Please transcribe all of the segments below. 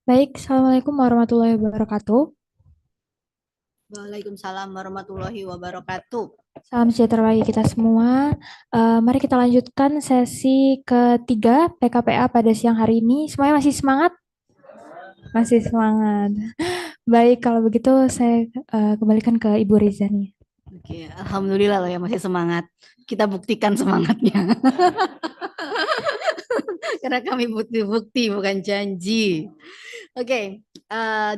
Baik, Assalamualaikum warahmatullahi wabarakatuh. Waalaikumsalam warahmatullahi wabarakatuh. Salam sejahtera bagi kita semua. Mari kita lanjutkan sesi ketiga PKPA pada siang hari ini. Semuanya masih semangat? Masih semangat. Baik, kalau begitu saya kembalikan ke Ibu Riza nih. Oke, alhamdulillah loh ya masih semangat. Kita buktikan semangatnya. Karena kami bukti-bukti bukan janji. Oke,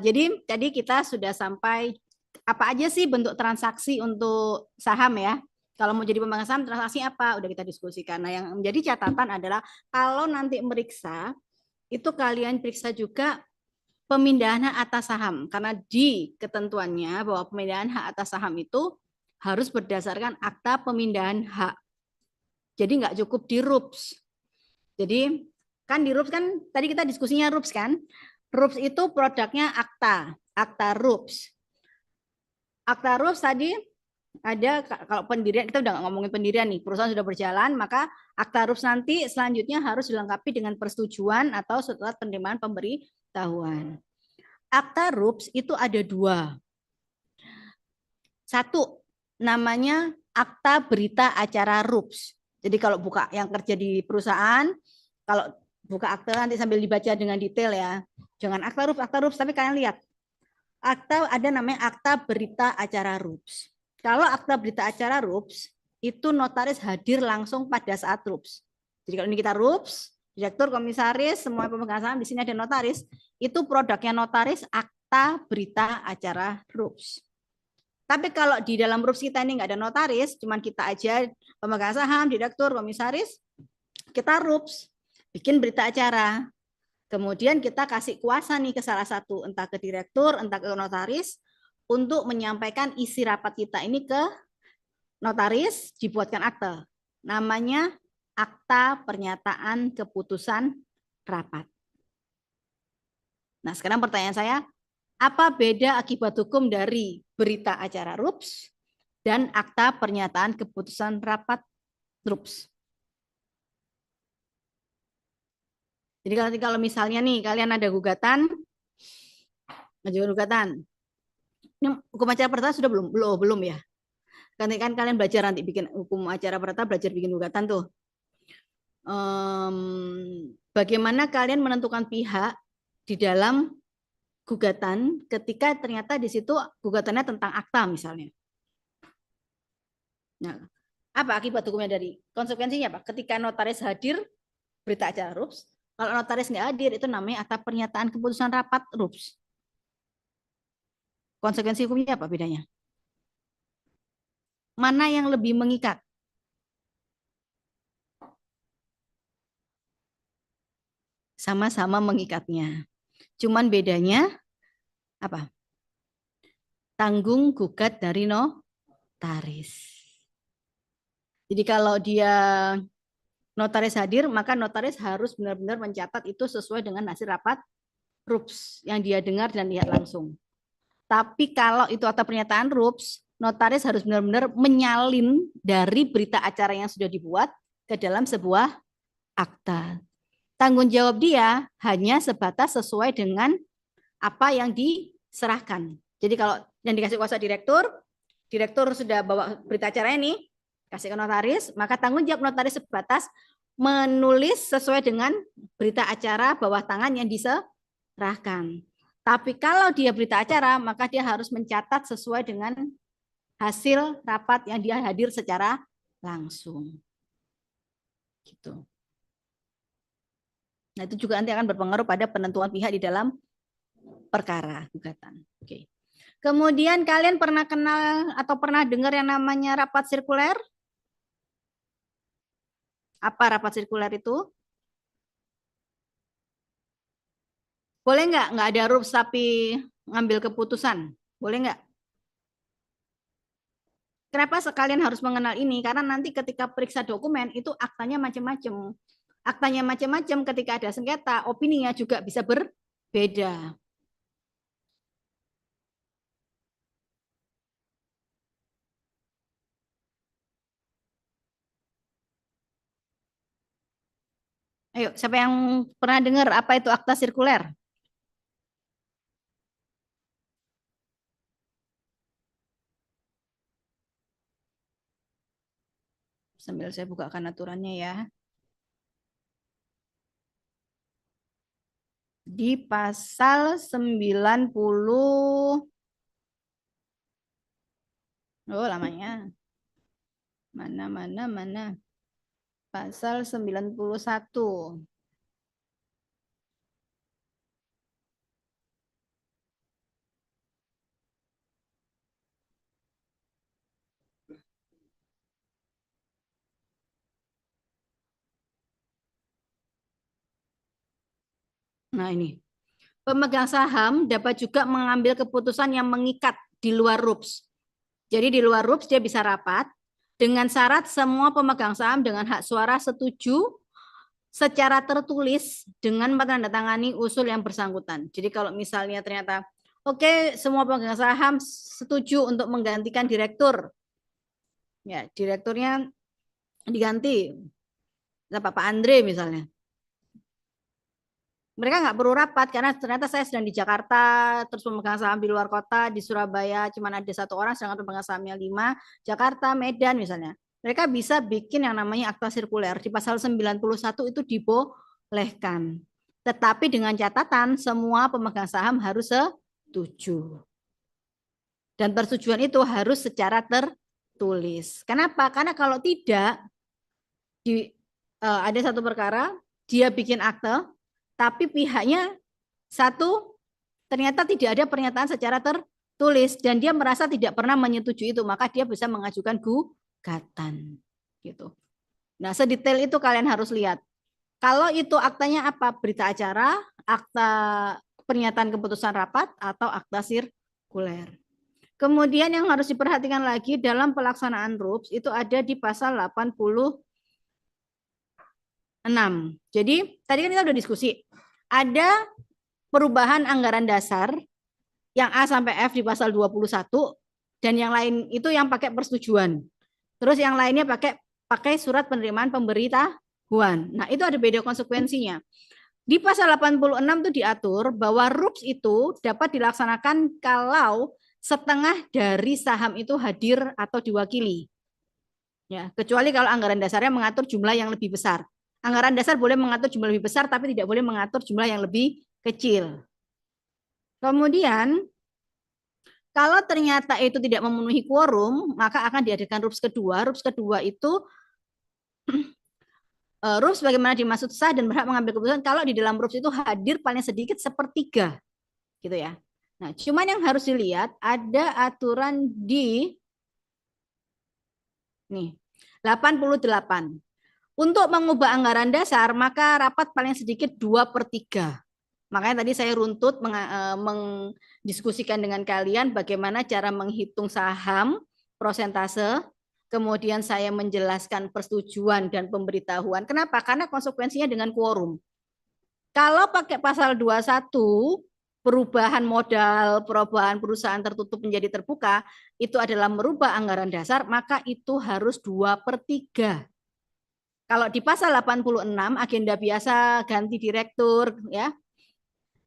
jadi tadi kita sudah sampai apa aja sih bentuk transaksi untuk saham ya. Kalau mau jadi pemegang saham transaksi apa? Udah kita diskusikan. Nah, yang menjadi catatan adalah kalau nanti meriksa itu kalian periksa juga pemindahan hak atas saham karena di ketentuannya bahwa pemindahan hak atas saham itu harus berdasarkan akta pemindahan hak. Jadi nggak cukup di RUPS. Jadi kan di RUPS kan tadi kita diskusinya RUPS kan. RUPS itu produknya akta, akta RUPS. Akta RUPS tadi ada kalau pendirian kita udah nggak ngomongin pendirian nih, perusahaan sudah berjalan, maka akta RUPS nanti selanjutnya harus dilengkapi dengan persetujuan atau surat penerimaan pemberitahuan. Akta RUPS itu ada dua. Satu, namanya akta berita acara RUPS. Jadi kalau buka yang kerja di perusahaan, kalau buka akta nanti sambil dibaca dengan detail ya. Jangan akta RUPS, tapi kalian lihat. Akta ada namanya akta berita acara RUPS. Kalau akta berita acara RUPS, itu notaris hadir langsung pada saat RUPS. Jadi kalau ini kita RUPS, direktur, komisaris, semua pemegang saham di sini ada notaris, itu produknya notaris akta berita acara RUPS. Tapi kalau di dalam RUPS kita ini nggak ada notaris, cuman kita aja pemegang saham, direktur, komisaris, kita RUPS, bikin berita acara. Kemudian kita kasih kuasa nih ke salah satu, entah ke direktur, entah ke notaris, untuk menyampaikan isi rapat kita ini ke notaris, dibuatkan akte. Namanya akta pernyataan keputusan rapat. Nah, sekarang pertanyaan saya, apa beda akibat hukum dari berita acara RUPS dan akta pernyataan keputusan rapat RUPS? Jadi kalau misalnya nih kalian ada gugatan, ngajukan gugatan. Ini hukum acara perdata sudah belum? Belum, belum ya. Kan kalian belajar nanti bikin hukum acara perdata, belajar bikin gugatan tuh. Bagaimana kalian menentukan pihak di dalam gugatan ketika ternyata di situ gugatannya tentang akta misalnya. Nah, apa akibat hukumnya dari konsekuensinya apa? Ketika notaris hadir berita acara RUPS, kalau notaris nggak hadir itu namanya akta pernyataan keputusan rapat RUPS. Konsekuensi hukumnya apa bedanya? Mana yang lebih mengikat? Sama-sama mengikatnya. Cuman bedanya apa? Tanggung gugat dari notaris. Jadi kalau dia notaris hadir, maka notaris harus benar-benar mencatat itu sesuai dengan hasil rapat RUPS yang dia dengar dan lihat langsung. Tapi kalau itu atau pernyataan RUPS, notaris harus benar-benar menyalin dari berita acara yang sudah dibuat ke dalam sebuah akta. Tanggung jawab dia hanya sebatas sesuai dengan apa yang diserahkan. Jadi kalau yang dikasih kuasa direktur, direktur sudah bawa berita acara ini, kasih ke notaris, maka tanggung jawab notaris sebatas menulis sesuai dengan berita acara bawah tangan yang diserahkan. Tapi kalau dia berita acara, maka dia harus mencatat sesuai dengan hasil rapat yang dia hadir secara langsung. Gitu. Nah, itu juga nanti akan berpengaruh pada penentuan pihak di dalam perkara gugatan. Oke. Kemudian kalian pernah kenal atau pernah dengar yang namanya rapat sirkuler? Apa rapat sirkuler itu? Boleh nggak ada rules tapi ngambil keputusan? Boleh nggak? Kenapa sekalian harus mengenal ini? Karena nanti ketika periksa dokumen itu aktanya macam-macam. Aktanya macam-macam ketika ada sengketa, opininya juga bisa berbeda. Ayo, siapa yang pernah dengar apa itu akta sirkuler? Sambil saya bukakan aturannya ya. Di pasal 90. Oh, lamanya. Mana. Pasal 91. Nah, ini. Pemegang saham dapat juga mengambil keputusan yang mengikat di luar RUPS. Jadi di luar RUPS dia bisa rapat dengan syarat semua pemegang saham dengan hak suara setuju secara tertulis dengan menandatangani usul yang bersangkutan. Jadi kalau misalnya ternyata oke, semua pemegang saham setuju untuk menggantikan direktur. Ya, direkturnya diganti. Pak Andre misalnya. Mereka nggak perlu rapat karena ternyata saya sedang di Jakarta, terus pemegang saham di luar kota, di Surabaya cuma ada 1 orang, sedangkan pemegang sahamnya 5, Jakarta, Medan misalnya. Mereka bisa bikin yang namanya akta sirkuler. Di pasal 91 itu dibolehkan. Tetapi dengan catatan semua pemegang saham harus setuju. Dan persetujuan itu harus secara tertulis. Kenapa? Karena kalau tidak, ada satu perkara, dia bikin akte, tapi pihaknya satu ternyata tidak ada pernyataan secara tertulis dan dia merasa tidak pernah menyetujui itu, maka dia bisa mengajukan gugatan. Gitu. Nah, sedetail itu kalian harus lihat. Kalau itu aktanya apa? Berita acara, akta pernyataan keputusan rapat, atau akta sirkuler. Kemudian yang harus diperhatikan lagi dalam pelaksanaan RUPS itu ada di pasal 86. Jadi tadi kan kita udah diskusi. Ada perubahan anggaran dasar yang A sampai F di pasal 21 dan yang lain itu yang pakai persetujuan. Terus yang lainnya pakai surat penerimaan pemberitahuan. Nah, itu ada beda konsekuensinya. Di pasal 86 itu diatur bahwa RUPS itu dapat dilaksanakan kalau setengah dari saham itu hadir atau diwakili. Ya, kecuali kalau anggaran dasarnya mengatur jumlah yang lebih besar. Anggaran dasar boleh mengatur jumlah lebih besar tapi tidak boleh mengatur jumlah yang lebih kecil. Kemudian kalau ternyata itu tidak memenuhi quorum, maka akan diadakan RUPS kedua. RUPS kedua itu RUPS bagaimana dimaksud sah dan berhak mengambil keputusan kalau di dalam RUPS itu hadir paling sedikit sepertiga, gitu ya. Nah, cuman yang harus dilihat ada aturan di nih 88. Untuk mengubah anggaran dasar, maka rapat paling sedikit 2/3. Makanya tadi saya runtut mendiskusikan dengan kalian bagaimana cara menghitung saham, prosentase, kemudian saya menjelaskan persetujuan dan pemberitahuan. Kenapa? Karena konsekuensinya dengan quorum. Kalau pakai pasal 21, perubahan modal, perubahan perusahaan tertutup menjadi terbuka, itu adalah merubah anggaran dasar, maka itu harus 2/3. Kalau di pasal 86, agenda biasa, ganti direktur, ya,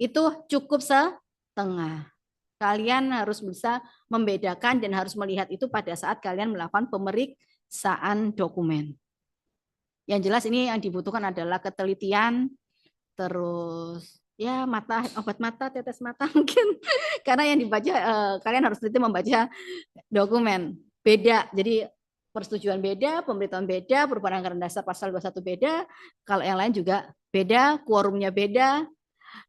itu cukup setengah. Kalian harus bisa membedakan dan harus melihat itu pada saat kalian melakukan pemeriksaan dokumen. Yang jelas ini yang dibutuhkan adalah ketelitian, terus ya obat mata, tetes mata mungkin. Karena yang dibaca, kalian harus teliti membaca dokumen. Beda, jadi persetujuan beda, pemberitahuan beda, perubahan anggaran dasar pasal 21 beda, kalau yang lain juga beda, quorumnya beda.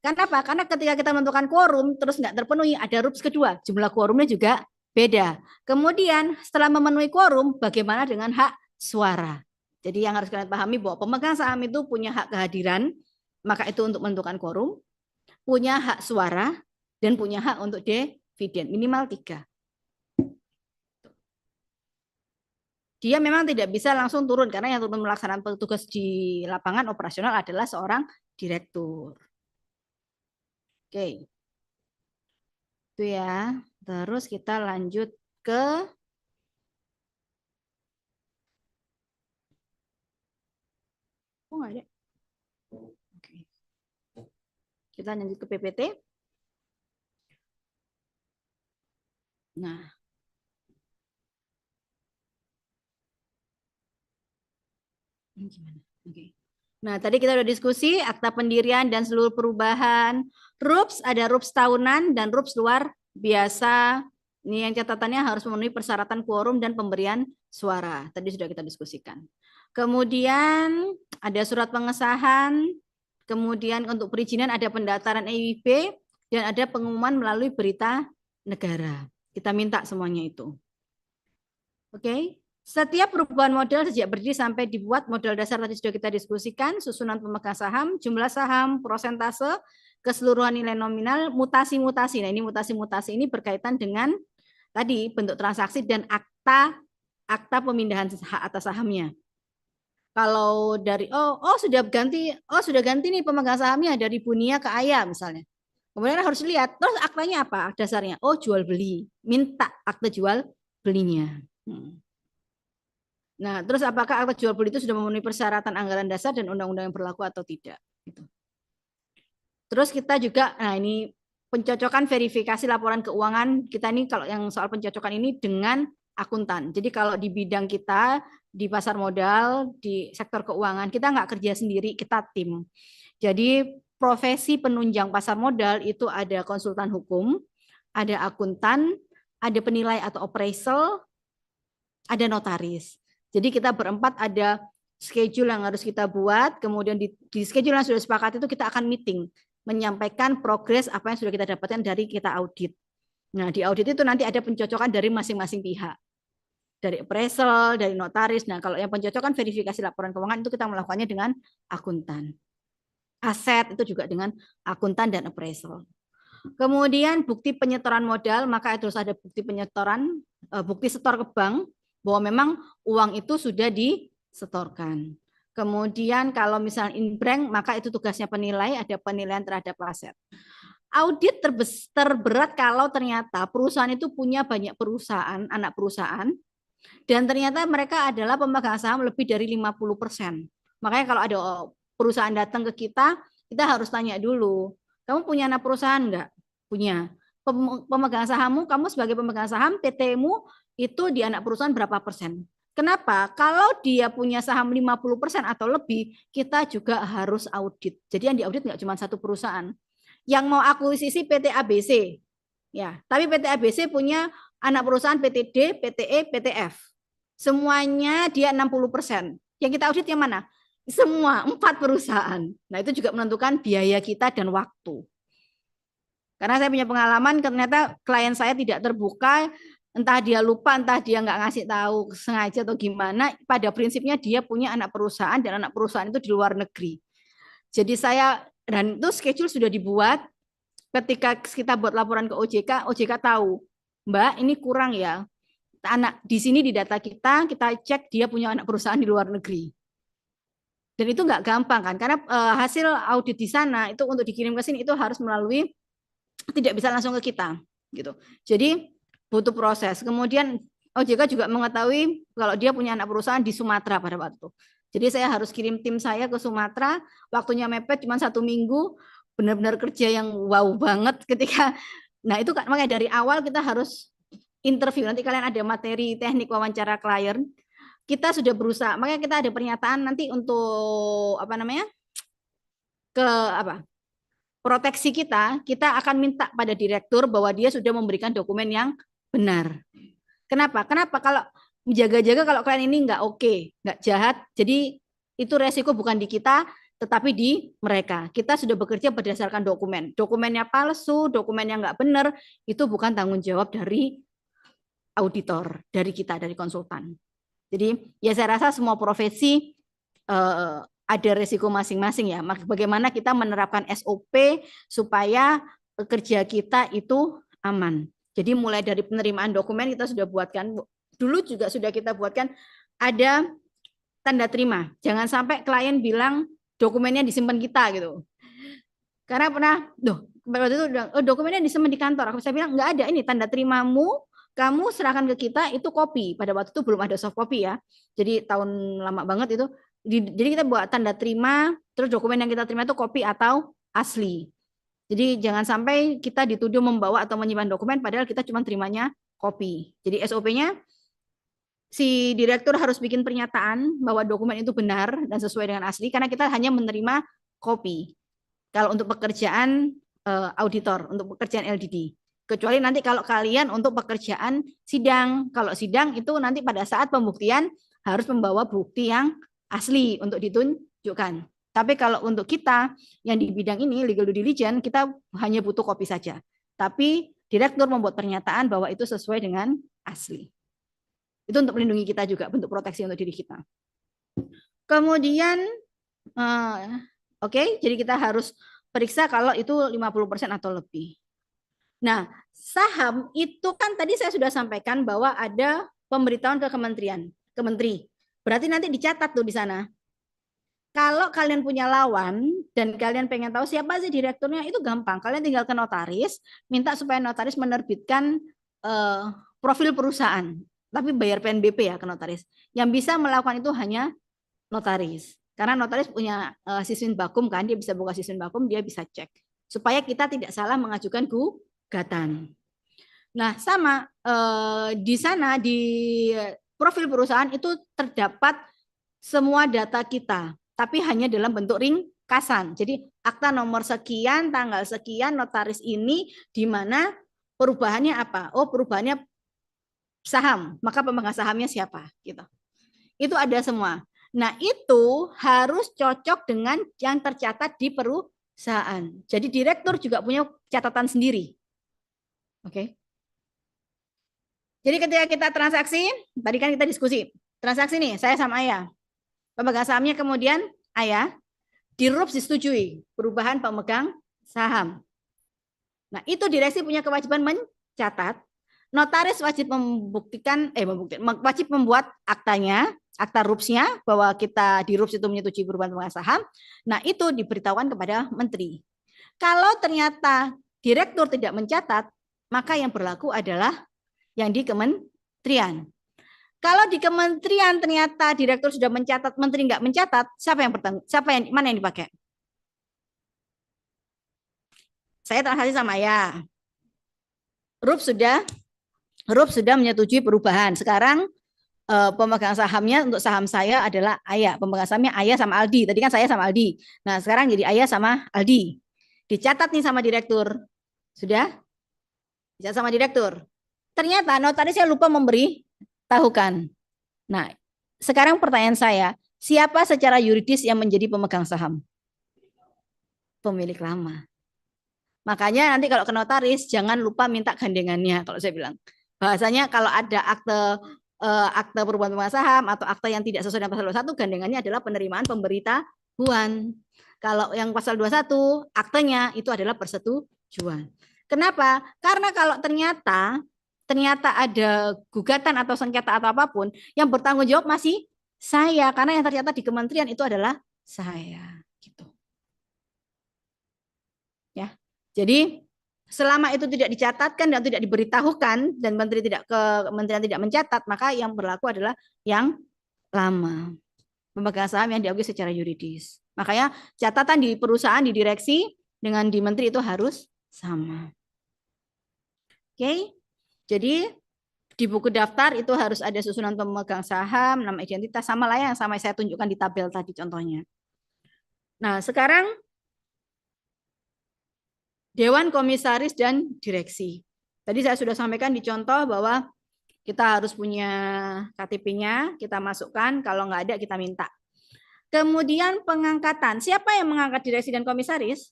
Kenapa? Karena ketika kita menentukan quorum terus nggak terpenuhi, ada RUPS kedua, jumlah quorumnya juga beda. Kemudian setelah memenuhi quorum, bagaimana dengan hak suara? Jadi yang harus kalian pahami bahwa pemegang saham itu punya hak kehadiran, maka itu untuk menentukan quorum, punya hak suara, dan punya hak untuk dividen, minimal 3. Dia memang tidak bisa langsung turun, karena yang turun melaksanakan petugas di lapangan operasional adalah seorang direktur. Oke. Itu ya. Terus kita lanjut ke nggak ada. Oke. Kita lanjut ke PPT. Nah, Gimana? Oke. Nah, tadi kita udah diskusi akta pendirian dan seluruh perubahan. RUPS, ada RUPS tahunan dan RUPS luar biasa. Ini yang catatannya harus memenuhi persyaratan quorum dan pemberian suara. Tadi sudah kita diskusikan. Kemudian ada surat pengesahan. Kemudian untuk perizinan ada pendaftaran EIB dan ada pengumuman melalui berita negara. Kita minta semuanya itu. Oke. Setiap perubahan modal sejak berdiri sampai dibuat modal dasar tadi sudah kita diskusikan, susunan pemegang saham, jumlah saham, prosentase, keseluruhan nilai nominal, mutasi-mutasi. Nah, ini mutasi-mutasi ini berkaitan dengan tadi bentuk transaksi dan akta pemindahan hak atas sahamnya. Kalau dari sudah ganti nih pemegang sahamnya dari Bunia ke Ayah misalnya. Kemudian harus lihat terus aktanya apa dasarnya? Oh, jual beli. Minta akta jual belinya. Nah, terus apakah akta jual beli itu sudah memenuhi persyaratan anggaran dasar dan undang-undang yang berlaku atau tidak? Gitu. Terus kita juga, nah ini pencocokan verifikasi laporan keuangan kita ini kalau yang soal pencocokan ini dengan akuntan. Jadi kalau di bidang kita di pasar modal di sektor keuangan kita nggak kerja sendiri, kita tim. Jadi profesi penunjang pasar modal itu ada konsultan hukum, ada akuntan, ada penilai atau appraisal, ada notaris. Jadi kita berempat ada schedule yang harus kita buat, kemudian di schedule yang sudah sepakat itu kita akan meeting, menyampaikan progres apa yang sudah kita dapatkan dari kita audit. Nah, di audit itu nanti ada pencocokan dari masing-masing pihak. Dari appraisal, dari notaris. Nah, kalau yang pencocokan verifikasi laporan keuangan itu kita melakukannya dengan akuntan. Aset itu juga dengan akuntan dan appraisal. Kemudian bukti penyetoran modal, maka harus ada bukti penyetoran, bukti setor ke bank, bahwa memang uang itu sudah disetorkan. Kemudian kalau misalnya in-bank, maka itu tugasnya penilai, ada penilaian terhadap aset. Audit terberat kalau ternyata perusahaan itu punya banyak perusahaan, anak perusahaan, dan ternyata mereka adalah pemegang saham lebih dari 50%. Makanya kalau ada perusahaan datang ke kita harus tanya dulu, kamu punya anak perusahaan enggak? Punya. Pemegang sahammu, kamu sebagai pemegang saham, PT-mu itu di anak perusahaan berapa persen? Kenapa? Kalau dia punya saham 50% atau lebih, kita juga harus audit. Jadi yang diaudit nggak cuma satu perusahaan. Yang mau akuisisi PT ABC, ya, tapi PT ABC punya anak perusahaan PTD, PTE, PTF. Semuanya dia 60%. Yang kita audit yang mana? Semua 4 perusahaan. Nah, itu juga menentukan biaya kita dan waktu. Karena saya punya pengalaman ternyata klien saya tidak terbuka, entah dia lupa, entah dia nggak ngasih tahu sengaja atau gimana. Pada prinsipnya dia punya anak perusahaan dan anak perusahaan itu di luar negeri. Jadi dan itu schedule sudah dibuat. Ketika kita buat laporan ke OJK, OJK tahu, Mbak ini kurang ya. Anak di sini di data kita cek dia punya anak perusahaan di luar negeri. Dan itu nggak gampang kan, karena hasil audit di sana itu untuk dikirim ke sini itu harus melalui tidak bisa langsung ke kita gitu. Jadi butuh proses. Kemudian OJK juga mengetahui kalau dia punya anak perusahaan di Sumatera pada waktu itu. Jadi saya harus kirim tim saya ke Sumatera, waktunya mepet cuma 1 minggu, benar-benar kerja yang wow banget ketika. Nah itu makanya dari awal kita harus interview. Nanti kalian ada materi teknik wawancara klien. Kita sudah berusaha, makanya kita ada pernyataan nanti untuk proteksi kita akan minta pada direktur bahwa dia sudah memberikan dokumen yang benar. Kenapa? Kalau menjaga-jaga kalau klien ini nggak oke, nggak jahat, jadi itu resiko bukan di kita, tetapi di mereka. Kita sudah bekerja berdasarkan dokumen. Dokumennya palsu, dokumennya nggak benar, itu bukan tanggung jawab dari auditor, dari kita, dari konsultan. Jadi ya saya rasa semua profesi ada resiko masing-masing ya. Bagaimana kita menerapkan SOP supaya kerja kita itu aman. Jadi mulai dari penerimaan dokumen kita sudah buatkan. Dulu juga sudah kita buatkan ada tanda terima. Jangan sampai klien bilang dokumennya disimpan kita gitu. Karena pernah, waktu itu dokumennya disimpan di kantor. Saya bilang nggak ada, ini tanda terimamu, kamu serahkan ke kita itu kopi. Pada waktu itu belum ada soft copy ya. Jadi tahun lama banget itu. Jadi kita buat tanda terima, terus dokumen yang kita terima itu kopi atau asli. Jadi jangan sampai kita dituduh membawa atau menyimpan dokumen padahal kita cuma terimanya kopi. Jadi SOP-nya si direktur harus bikin pernyataan bahwa dokumen itu benar dan sesuai dengan asli karena kita hanya menerima kopi. Kalau untuk pekerjaan auditor, untuk pekerjaan LDD. Kecuali nanti kalau kalian untuk pekerjaan sidang. Kalau sidang itu nanti pada saat pembuktian harus membawa bukti yang asli untuk ditunjukkan. Tapi kalau untuk kita yang di bidang ini legal due diligence kita hanya butuh kopi saja. Tapi direktur membuat pernyataan bahwa itu sesuai dengan asli. Itu untuk melindungi kita juga, bentuk proteksi untuk diri kita. Kemudian oke, jadi kita harus periksa kalau itu 50% atau lebih. Nah, saham itu kan tadi saya sudah sampaikan bahwa ada pemberitahuan ke kementerian, ke menteri. Berarti nanti dicatat tuh di sana. Kalau kalian punya lawan dan kalian pengen tahu siapa sih direkturnya, itu gampang. Kalian tinggal ke notaris, minta supaya notaris menerbitkan profil perusahaan. Tapi bayar PNBP ya ke notaris. Yang bisa melakukan itu hanya notaris. Karena notaris punya siswin bakum kan, dia bisa buka siswin bakum, dia bisa cek. Supaya kita tidak salah mengajukan gugatan. Nah, sama di sana di profil perusahaan itu terdapat semua data kita, tapi hanya dalam bentuk ringkasan. Jadi akta nomor sekian, tanggal sekian, notaris ini di mana perubahannya apa? Oh, perubahannya saham, maka pemegang sahamnya siapa? Gitu. Itu ada semua. Nah, itu harus cocok dengan yang tercatat di perusahaan. Jadi direktur juga punya catatan sendiri. Oke. Jadi ketika kita transaksi, tadi kan kita diskusi. Transaksi nih, saya sama Ayah. Pemegang sahamnya kemudian Ayah, di RUPS disetujui perubahan pemegang saham. Nah, itu direksi punya kewajiban mencatat. Notaris wajib wajib membuat aktanya, akta RUPS-nya bahwa kita di RUPS itu menyetujui perubahan pemegang saham. Nah, itu diberitahukan kepada menteri. Kalau ternyata direktur tidak mencatat, maka yang berlaku adalah yang di kementerian. Kalau di kementerian ternyata direktur sudah mencatat, menteri nggak mencatat, mana yang dipakai? Saya transaksi sama ya. RUP sudah menyetujui perubahan. Sekarang pemegang sahamnya untuk saham saya adalah Ayah. Pemegang sahamnya Ayah sama Aldi. Tadi kan saya sama Aldi. Nah, sekarang jadi Ayah sama Aldi. Dicatat nih sama direktur. Sudah? Dicatat sama direktur. Ternyata notarisnya lupa memberi tahukan. Nah, sekarang pertanyaan saya, siapa secara yuridis yang menjadi pemegang saham? Pemilik lama. Makanya nanti kalau ke notaris jangan lupa minta gandengannya kalau saya bilang. Bahasanya kalau ada akte perubahan pemegang saham atau akte yang tidak sesuai dengan pasal 21, gandengannya adalah penerimaan pemberitahuan. Kalau yang pasal 21, aktenya itu adalah persetujuan. Kenapa? Karena kalau ternyata ada gugatan atau sengketa atau apapun, yang bertanggung jawab masih saya, karena yang tercatat di kementerian itu adalah saya. Gitu. Ya. Jadi selama itu tidak dicatatkan dan tidak diberitahukan dan kementerian tidak mencatat, maka yang berlaku adalah yang lama. Pemegang saham yang diakui secara yuridis. Makanya catatan di perusahaan, di direksi dengan di menteri itu harus sama. Oke. Jadi di buku daftar itu harus ada susunan pemegang saham, nama identitas, sama lah yang sama saya tunjukkan di tabel tadi contohnya. Nah, sekarang Dewan Komisaris dan Direksi. Tadi saya sudah sampaikan di contoh bahwa kita harus punya KTP-nya, kita masukkan, kalau nggak ada kita minta. Kemudian pengangkatan. Siapa yang mengangkat direksi dan komisaris?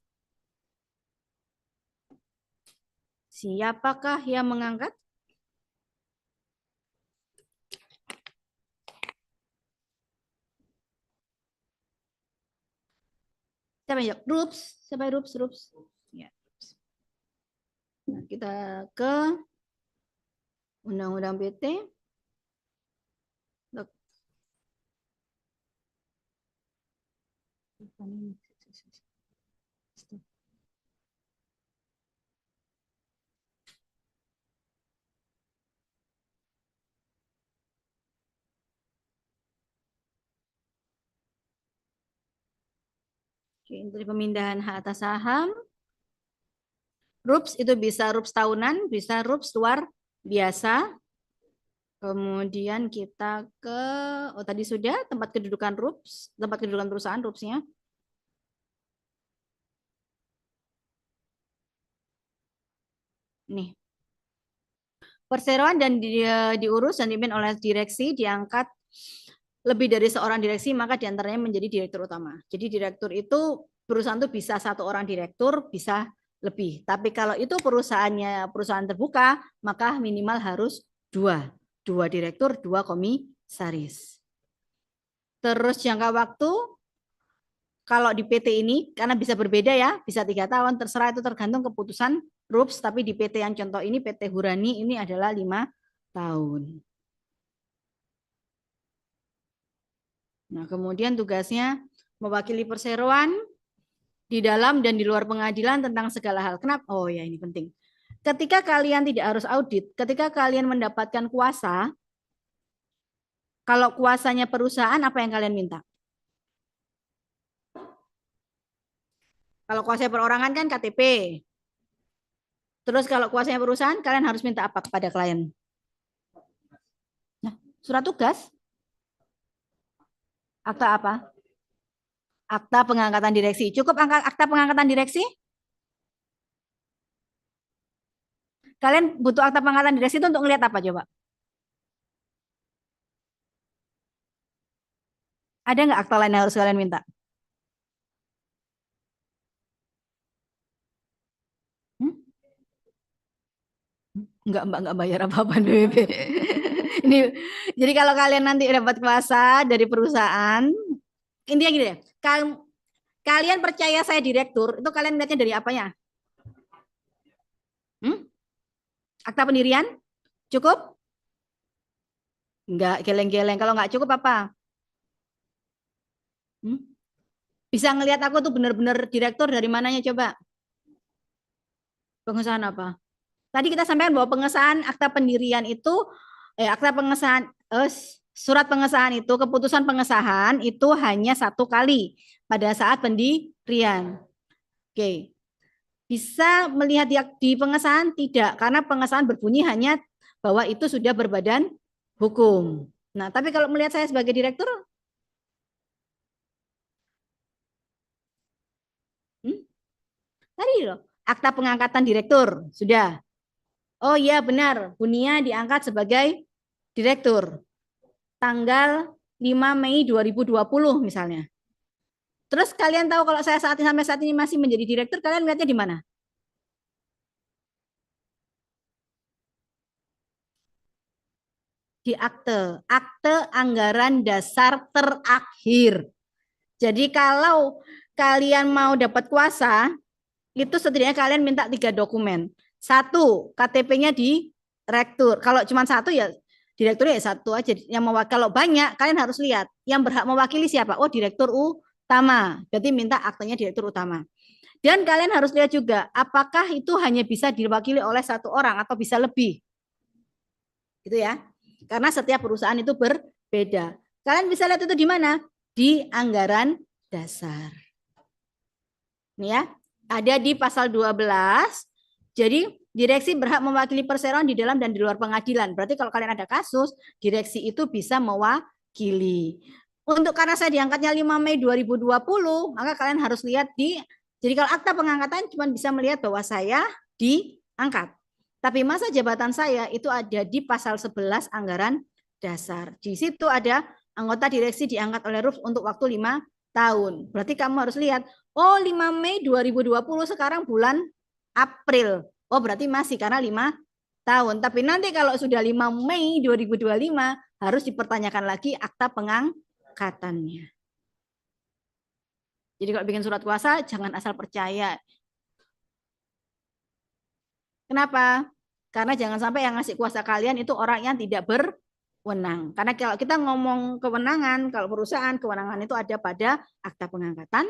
Siapakah yang mengangkat? Siapa yang jawab? RUPS. Siapa yang RUPS? Ya. Nah, kita ke Undang-Undang PT. Oke, dari pemindahan hak atas saham. RUPS itu bisa RUPS tahunan, bisa RUPS luar biasa. Kemudian kita ke, oh tadi sudah tempat kedudukan RUPS, tempat kedudukan perusahaan RUPS-nya. Nih, perseroan dan diurus dan dipimpin oleh direksi, diangkat lebih dari seorang direksi, maka diantaranya menjadi direktur utama. Jadi direktur itu, perusahaan itu bisa satu orang direktur, bisa lebih. Tapi kalau itu perusahaannya perusahaan terbuka, maka minimal harus dua. Dua direktur, dua komisaris. Terus jangka waktu, kalau di PT ini, karena bisa berbeda ya, bisa 3 tahun, terserah itu tergantung keputusan RUPS, tapi di PT yang contoh ini, PT Hurani ini adalah 5 tahun. Nah, kemudian tugasnya mewakili perseroan di dalam dan di luar pengadilan tentang segala hal. Kenapa? Oh ya, ini penting. Ketika kalian tidak harus audit, ketika kalian mendapatkan kuasa, kalau kuasanya perusahaan, apa yang kalian minta? Kalau kuasa perorangan kan KTP. Terus kalau kuasanya perusahaan, kalian harus minta apa kepada klien? Nah, surat tugas, akta apa? Akta pengangkatan direksi. Cukup akta pengangkatan direksi? Kalian butuh akta pengangkatan direksi itu untuk ngelihat apa coba? Ada nggak akta lain yang harus kalian minta? Hmm? Enggak bayar apa-apa BBB. Ini jadi kalau kalian nanti dapat kuasa dari perusahaan, intinya gini deh. Kalian percaya saya direktur, itu kalian lihatnya dari apanya? Hmm? Akta pendirian? Cukup? Enggak, geleng-geleng. Kalau nggak cukup apa? Hmm? Bisa ngelihat aku tuh benar-benar direktur dari mananya coba? Pengesahan apa? Tadi kita sampaikan bahwa pengesahan akta pendirian itu, akta pengesahan, surat pengesahan itu, keputusan pengesahan itu hanya 1 kali pada saat pendirian. Oke, bisa melihat di pengesahan tidak, karena pengesahan berbunyi hanya bahwa itu sudah berbadan hukum. Nah, tapi kalau melihat saya sebagai direktur, hmm, tadi loh, akta pengangkatan direktur sudah. Oh iya benar, Bunia diangkat sebagai direktur tanggal 5 Mei 2020 misalnya. Terus kalian tahu kalau saya sampai saat ini masih menjadi direktur, kalian lihatnya di mana? Di akte, akte anggaran dasar terakhir. Jadi kalau kalian mau dapat kuasa, itu setidaknya kalian minta 3 dokumen. Satu, KTP-nya di rektur. Kalau cuma satu ya direkturnya ya satu aja. Yang kalau banyak kalian harus lihat yang berhak mewakili siapa. Oh, direktur utama. Berarti minta aktenya direktur utama. Dan kalian harus lihat juga apakah itu hanya bisa diwakili oleh satu orang atau bisa lebih. Gitu ya. Karena setiap perusahaan itu berbeda. Kalian bisa lihat itu di mana? Di anggaran dasar. Nih ya, ada di pasal 12. Jadi direksi berhak mewakili perseroan di dalam dan di luar pengadilan. Berarti kalau kalian ada kasus, direksi itu bisa mewakili. Untuk karena saya diangkatnya 5 Mei 2020, maka kalian harus lihat jadi kalau akta pengangkatan cuma bisa melihat bahwa saya diangkat. Tapi masa jabatan saya itu ada di pasal 11 anggaran dasar. Di situ ada anggota direksi diangkat oleh RUPS untuk waktu 5 tahun. Berarti kamu harus lihat, oh 5 Mei 2020 sekarang bulan April. Oh berarti masih karena 5 tahun. Tapi nanti kalau sudah 5 Mei 2025 harus dipertanyakan lagi akta pengangkatannya. Jadi kalau bikin surat kuasa jangan asal percaya. Kenapa? Karena jangan sampai yang ngasih kuasa kalian itu orang yang tidak berwenang. Karena kalau kita ngomong kewenangan, kalau perusahaan kewenangan itu ada pada akta pengangkatan,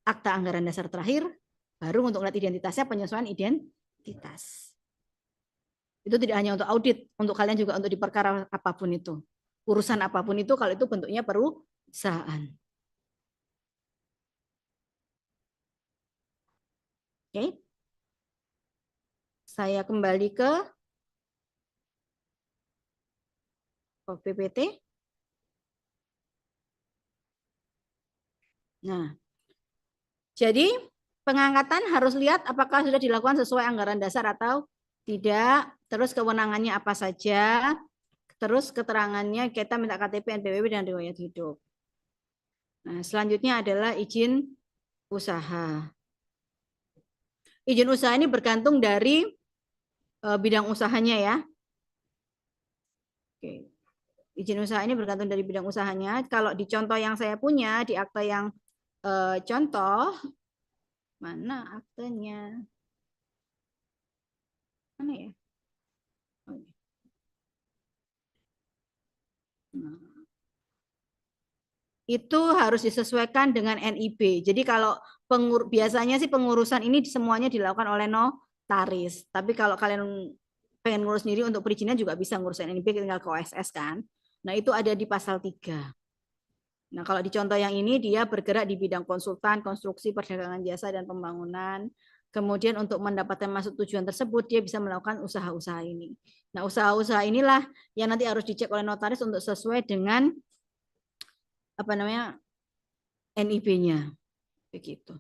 akta anggaran dasar terakhir, baru untuk lihat identitasnya penyesuaian identitas. Itu tidak hanya untuk audit, untuk kalian juga untuk di perkara apapun itu. Urusan apapun itu kalau itu bentuknya perusahaan. Oke. Saya kembali ke PPT. Nah, jadi pengangkatan harus lihat apakah sudah dilakukan sesuai anggaran dasar atau tidak, terus kewenangannya apa saja, terus keterangannya kita minta KTP, NPWP, dan riwayat hidup. Nah, selanjutnya adalah izin usaha. Izin usaha ini bergantung dari bidang usahanya ya. Oke. Izin usaha ini bergantung dari bidang usahanya. Kalau di contoh yang saya punya, di akta yang contoh, mana aktenya? Mana ya? Oh, iya. Nah, itu harus disesuaikan dengan NIB. Jadi kalau biasanya sih pengurusan ini semuanya dilakukan oleh notaris. Tapi kalau kalian pengen ngurus sendiri untuk perizinan juga bisa ngurus NIB, tinggal ke OSS kan. Nah, itu ada di pasal 3. Nah, kalau di contoh yang ini dia bergerak di bidang konsultan, konstruksi, perdagangan jasa, dan pembangunan. Kemudian untuk mendapatkan masuk tujuan tersebut, dia bisa melakukan usaha-usaha ini. Nah, usaha-usaha inilah yang nanti harus dicek oleh notaris untuk sesuai dengan apa namanya NIB-nya. Begitu.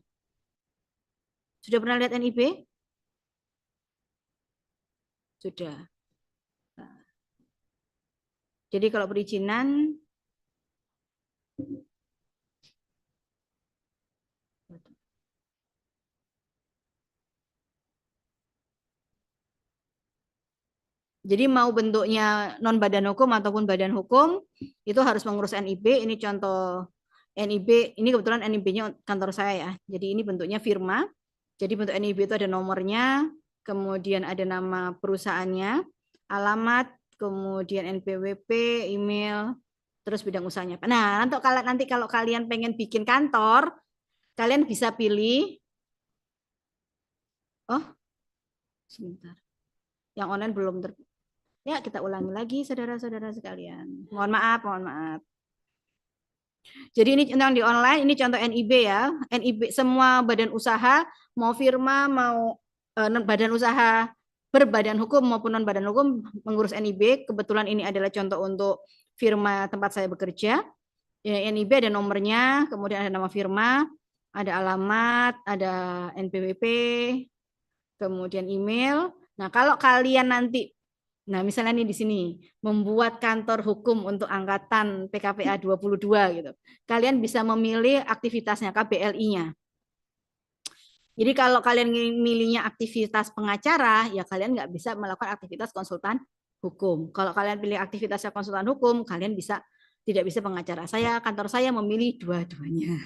Sudah pernah lihat NIB? Sudah. Nah, jadi kalau perizinan jadi mau bentuknya non badan hukum ataupun badan hukum itu harus mengurus NIB. Ini contoh NIB. Ini kebetulan NIB-nya kantor saya ya. Jadi ini bentuknya firma. Jadi bentuk NIB itu ada nomornya, kemudian ada nama perusahaannya, alamat, kemudian NPWP, email, terus bidang usahanya. Nah, nanti kalau kalian pengen bikin kantor, kalian bisa pilih. Oh, sebentar. Yang online belum Ya, kita ulangi lagi saudara-saudara sekalian. Mohon maaf, mohon maaf. Jadi ini tentang di online, ini contoh NIB ya. NIB semua badan usaha, mau firma, mau badan usaha berbadan hukum maupun non badan hukum mengurus NIB. Kebetulan ini adalah contoh untuk firma tempat saya bekerja. Ya, NIB ada nomornya, kemudian ada nama firma, ada alamat, ada NPWP, kemudian email. Nah, kalau kalian nanti misalnya nih di sini membuat kantor hukum untuk angkatan PKPA 22 gitu. Kalian bisa memilih aktivitasnya KBLI-nya. Jadi kalau kalian milihnya aktivitas pengacara, ya kalian nggak bisa melakukan aktivitas konsultan hukum. Kalau kalian pilih aktivitasnya konsultan hukum, kalian tidak bisa pengacara. Kantor saya memilih dua-duanya.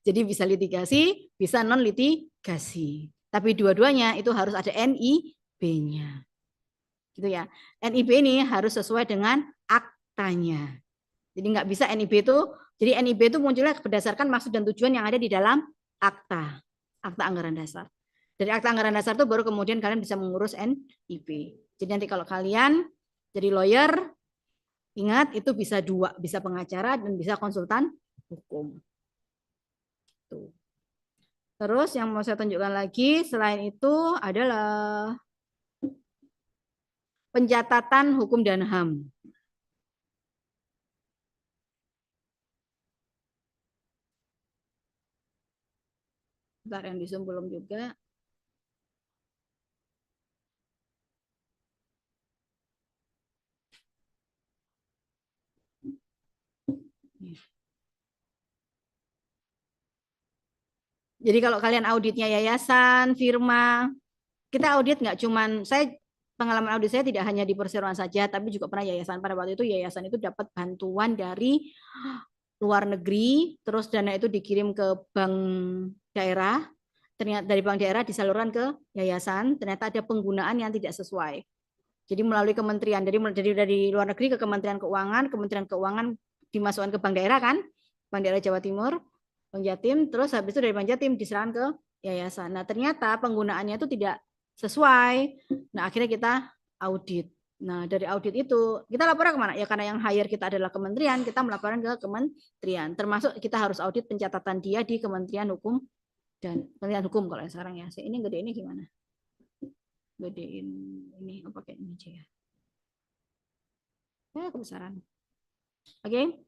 Jadi bisa litigasi, bisa non litigasi. Tapi dua-duanya itu harus ada NIB-nya. Gitu ya. NIB ini harus sesuai dengan aktanya. Jadi nggak bisa jadi NIB itu munculnya berdasarkan maksud dan tujuan yang ada di dalam akta anggaran dasar. Dari akta anggaran dasar itu baru kemudian kalian bisa mengurus NIB. Jadi nanti kalau kalian jadi lawyer, ingat itu bisa bisa pengacara dan bisa konsultan hukum. Tuh. Terus yang mau saya tunjukkan lagi selain itu adalah pencatatan hukum dan HAM. Bentar yang di Zoom belum juga. Jadi kalau kalian auditnya yayasan, firma, kita audit nggak cuman pengalaman audit saya tidak hanya di perseroan saja, tapi juga pernah yayasan. Pada waktu itu yayasan itu dapat bantuan dari luar negeri, terus dana itu dikirim ke bank daerah, ternyata dari bank daerah disalurkan ke yayasan, ternyata ada penggunaan yang tidak sesuai. Jadi melalui kementerian, dari luar negeri ke Kementerian Keuangan dimasukkan ke bank daerah kan, bank daerah Jawa Timur, Bank Jatim, terus habis itu dari Bank Jatim diserahkan ke yayasan. Nah ternyata penggunaannya itu tidak sesuai. Nah akhirnya kita audit. Nah dari audit itu kita laporan kemana? Ya karena yang hire kita adalah kementerian, kita melaporkan ke kementerian. Termasuk kita harus audit pencatatan dia di Kementerian Hukum dan Kementerian Hukum kalau yang sekarang ya. Ini gede ini gimana? Gedein ini pakai ini aja ya. kebesaran. Oke.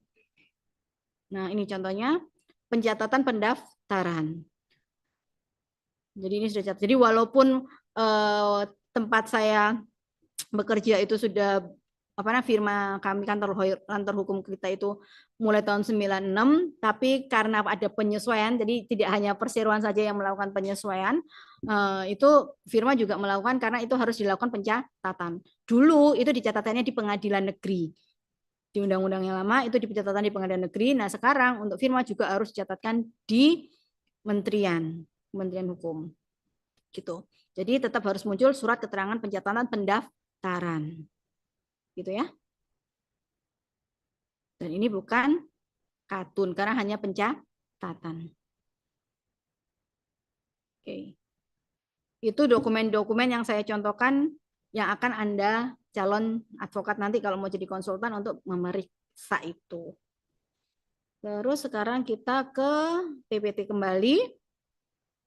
Nah, ini contohnya pencatatan pendaftaran. Jadi ini sudah catat. Jadi walaupun tempat saya bekerja itu sudah apa namanya firma kami kantor hukum kita itu mulai tahun 96, tapi karena ada penyesuaian, jadi tidak hanya perseroan saja yang melakukan penyesuaian, itu firma juga melakukan karena itu harus dilakukan pencatatan. Dulu itu dicatatannya di pengadilan negeri. Di undang-undang yang lama itu dicatatkan di pengadilan negeri. Nah, sekarang untuk firma juga harus dicatatkan di Kementerian Hukum. Gitu. Jadi tetap harus muncul surat keterangan pencatatan pendaftaran. Gitu ya. Dan ini bukan katun karena hanya pencatatan. Oke. Itu dokumen-dokumen yang saya contohkan yang akan Anda calon advokat nanti kalau mau jadi konsultan untuk memeriksa itu. Terus sekarang kita ke PPT kembali.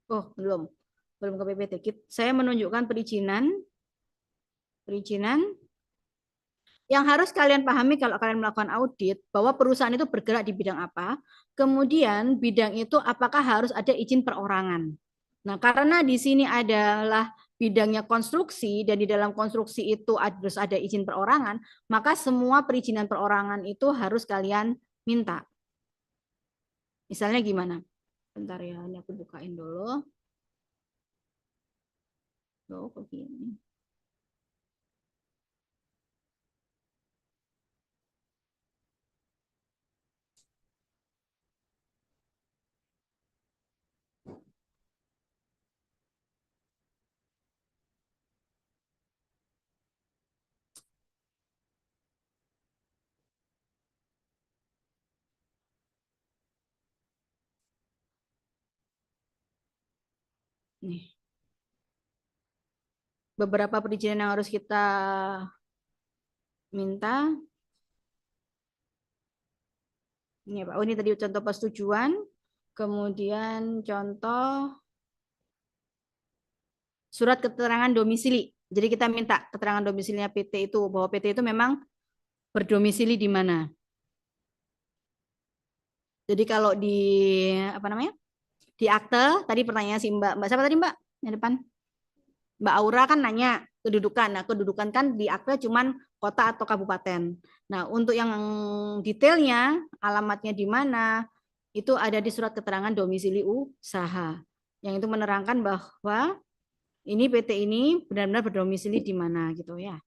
Oh, belum ke PPT. Saya menunjukkan perizinan. Yang harus kalian pahami kalau kalian melakukan audit, bahwa perusahaan itu bergerak di bidang apa, kemudian bidang itu apakah harus ada izin perorangan. Nah, karena di sini adalah bidangnya konstruksi, dan di dalam konstruksi itu harus ada izin perorangan, maka semua perizinan perorangan itu harus kalian minta. Misalnya gimana? Bentar ya, ini aku bukain dulu. Oh, begini. Nih. Beberapa perizinan yang harus kita minta. Ini Pak. Oh, ini tadi contoh persetujuan. Kemudian contoh surat keterangan domisili. Jadi kita minta keterangan domisilinya PT itu, bahwa PT itu memang berdomisili di mana. Jadi kalau di apa namanya? Di akte tadi pertanyaan si Mbak siapa tadi Mbak? Yang depan. Mbak Aura kan nanya kedudukan. Nah, kedudukan kan di akte cuman kota atau kabupaten. Nah, untuk yang detailnya, alamatnya di mana, itu ada di surat keterangan domisili usaha. Yang itu menerangkan bahwa ini PT ini benar-benar berdomisili di mana gitu ya.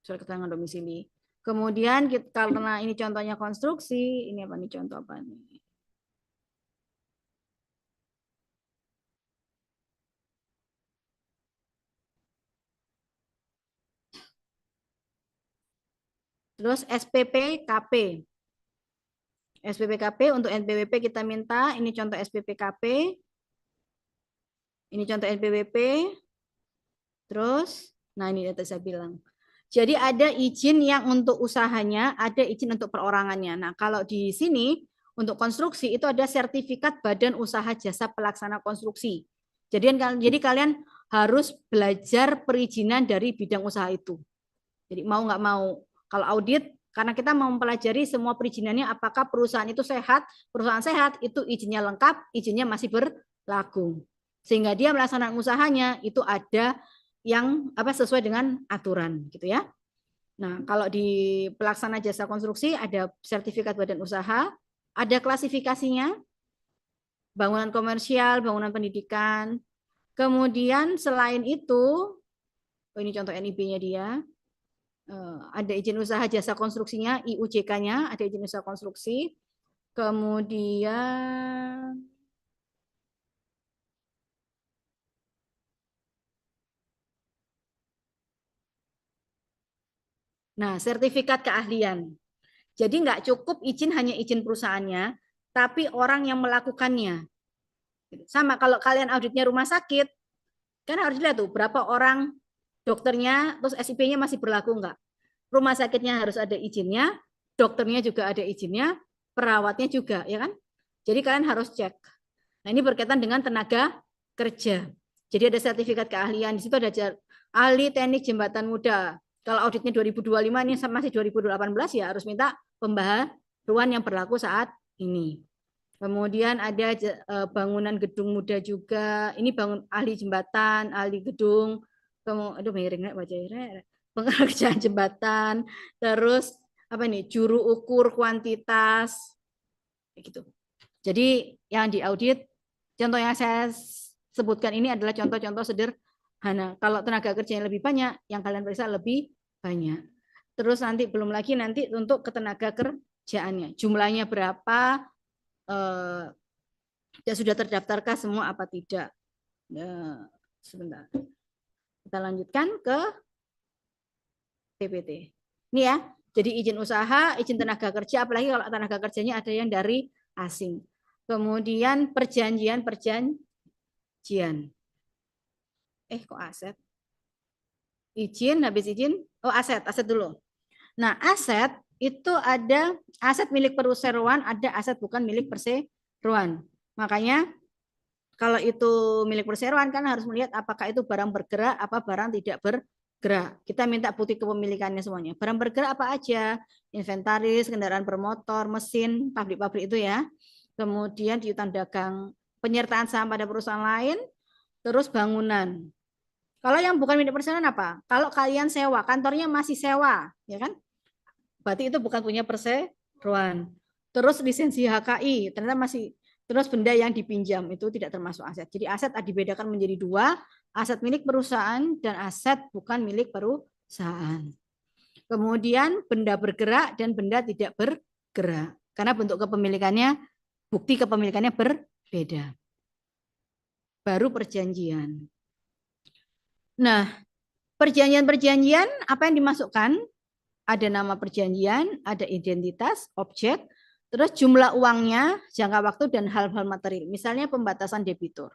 Surat keterangan domisili. Kemudian karena ini contohnya konstruksi, ini apa nih contoh apa nih? Terus SPPKP. SPPKP untuk NPWP kita minta, ini contoh SPPKP. Ini contoh NPWP. Terus, nah ini yang saya bilang. Jadi ada izin yang untuk usahanya, ada izin untuk perorangannya. Nah, kalau di sini untuk konstruksi itu ada sertifikat Badan Usaha Jasa Pelaksana Konstruksi. Jadi kalian harus belajar perizinan dari bidang usaha itu. Jadi mau nggak mau, kalau audit, karena kita mau mempelajari semua perizinannya, apakah perusahaan itu sehat, perusahaan sehat itu izinnya lengkap, izinnya masih berlaku. Sehingga dia melaksanakan usahanya itu ada yang sesuai dengan aturan gitu ya. Nah, kalau di pelaksana jasa konstruksi ada sertifikat badan usaha, ada klasifikasinya, bangunan komersial, bangunan pendidikan. Kemudian selain itu, ini contoh NIB-nya dia, ada izin usaha jasa konstruksinya, IUJK-nya, ada izin usaha konstruksi. Kemudian nah, sertifikat keahlian. Jadi nggak cukup izin hanya izin perusahaannya, tapi orang yang melakukannya. Sama kalau kalian auditnya rumah sakit, kan harus lihat tuh berapa orang dokternya, terus SIP-nya masih berlaku nggak. Rumah sakitnya harus ada izinnya, dokternya juga ada izinnya, perawatnya juga, ya kan? Jadi kalian harus cek. Nah, ini berkaitan dengan tenaga kerja. Jadi ada sertifikat keahlian, di situ ada ahli teknik jembatan muda, Kalau auditnya 2025 ini masih 2018 ya harus minta pembaharuan yang berlaku saat ini. Kemudian ada bangunan gedung muda juga. Ini bangun ahli jembatan, ahli gedung. Aduh miring baca pengerjaan jembatan. Terus apa ini? Juru ukur kuantitas. Gitu. Jadi yang diaudit, contoh yang saya sebutkan ini adalah contoh-contoh sederhana. Kalau tenaga kerjanya lebih banyak, yang kalian periksa lebih banyak. Terus nanti belum lagi nanti untuk ketenaga kerjaannya. Jumlahnya berapa, ya sudah terdaftarkah semua apa tidak. Ya, sebentar. Kita lanjutkan ke PPT. Ini ya, jadi izin usaha, izin tenaga kerja, apalagi kalau tenaga kerjanya ada yang dari asing. Kemudian perjanjian. Kok aset? Izin, habis izin, aset dulu. Nah, aset itu ada aset milik perseroan, ada aset bukan milik perseroan. Makanya kalau itu milik perseroan kan harus melihat apakah itu barang bergerak, apa barang tidak bergerak. Kita minta bukti kepemilikannya semuanya. Barang bergerak apa aja? Inventaris, kendaraan bermotor, mesin, pabrik-pabrik itu ya. Kemudian piutang dagang, penyertaan saham pada perusahaan lain, terus bangunan. Kalau yang bukan milik perseroan apa? Kalau kalian sewa, kantornya masih sewa, ya kan? Berarti itu bukan punya perseroan. Terus lisensi HKI, ternyata masih, terus benda yang dipinjam itu tidak termasuk aset. Jadi aset dibedakan menjadi dua, aset milik perusahaan dan aset bukan milik perusahaan. Kemudian benda bergerak dan benda tidak bergerak. Karena bentuk kepemilikannya, bukti kepemilikannya berbeda. Baru perjanjian. Nah, perjanjian-perjanjian apa yang dimasukkan? Ada nama perjanjian, ada identitas, objek, terus jumlah uangnya, jangka waktu, dan hal-hal material. Misalnya pembatasan debitur.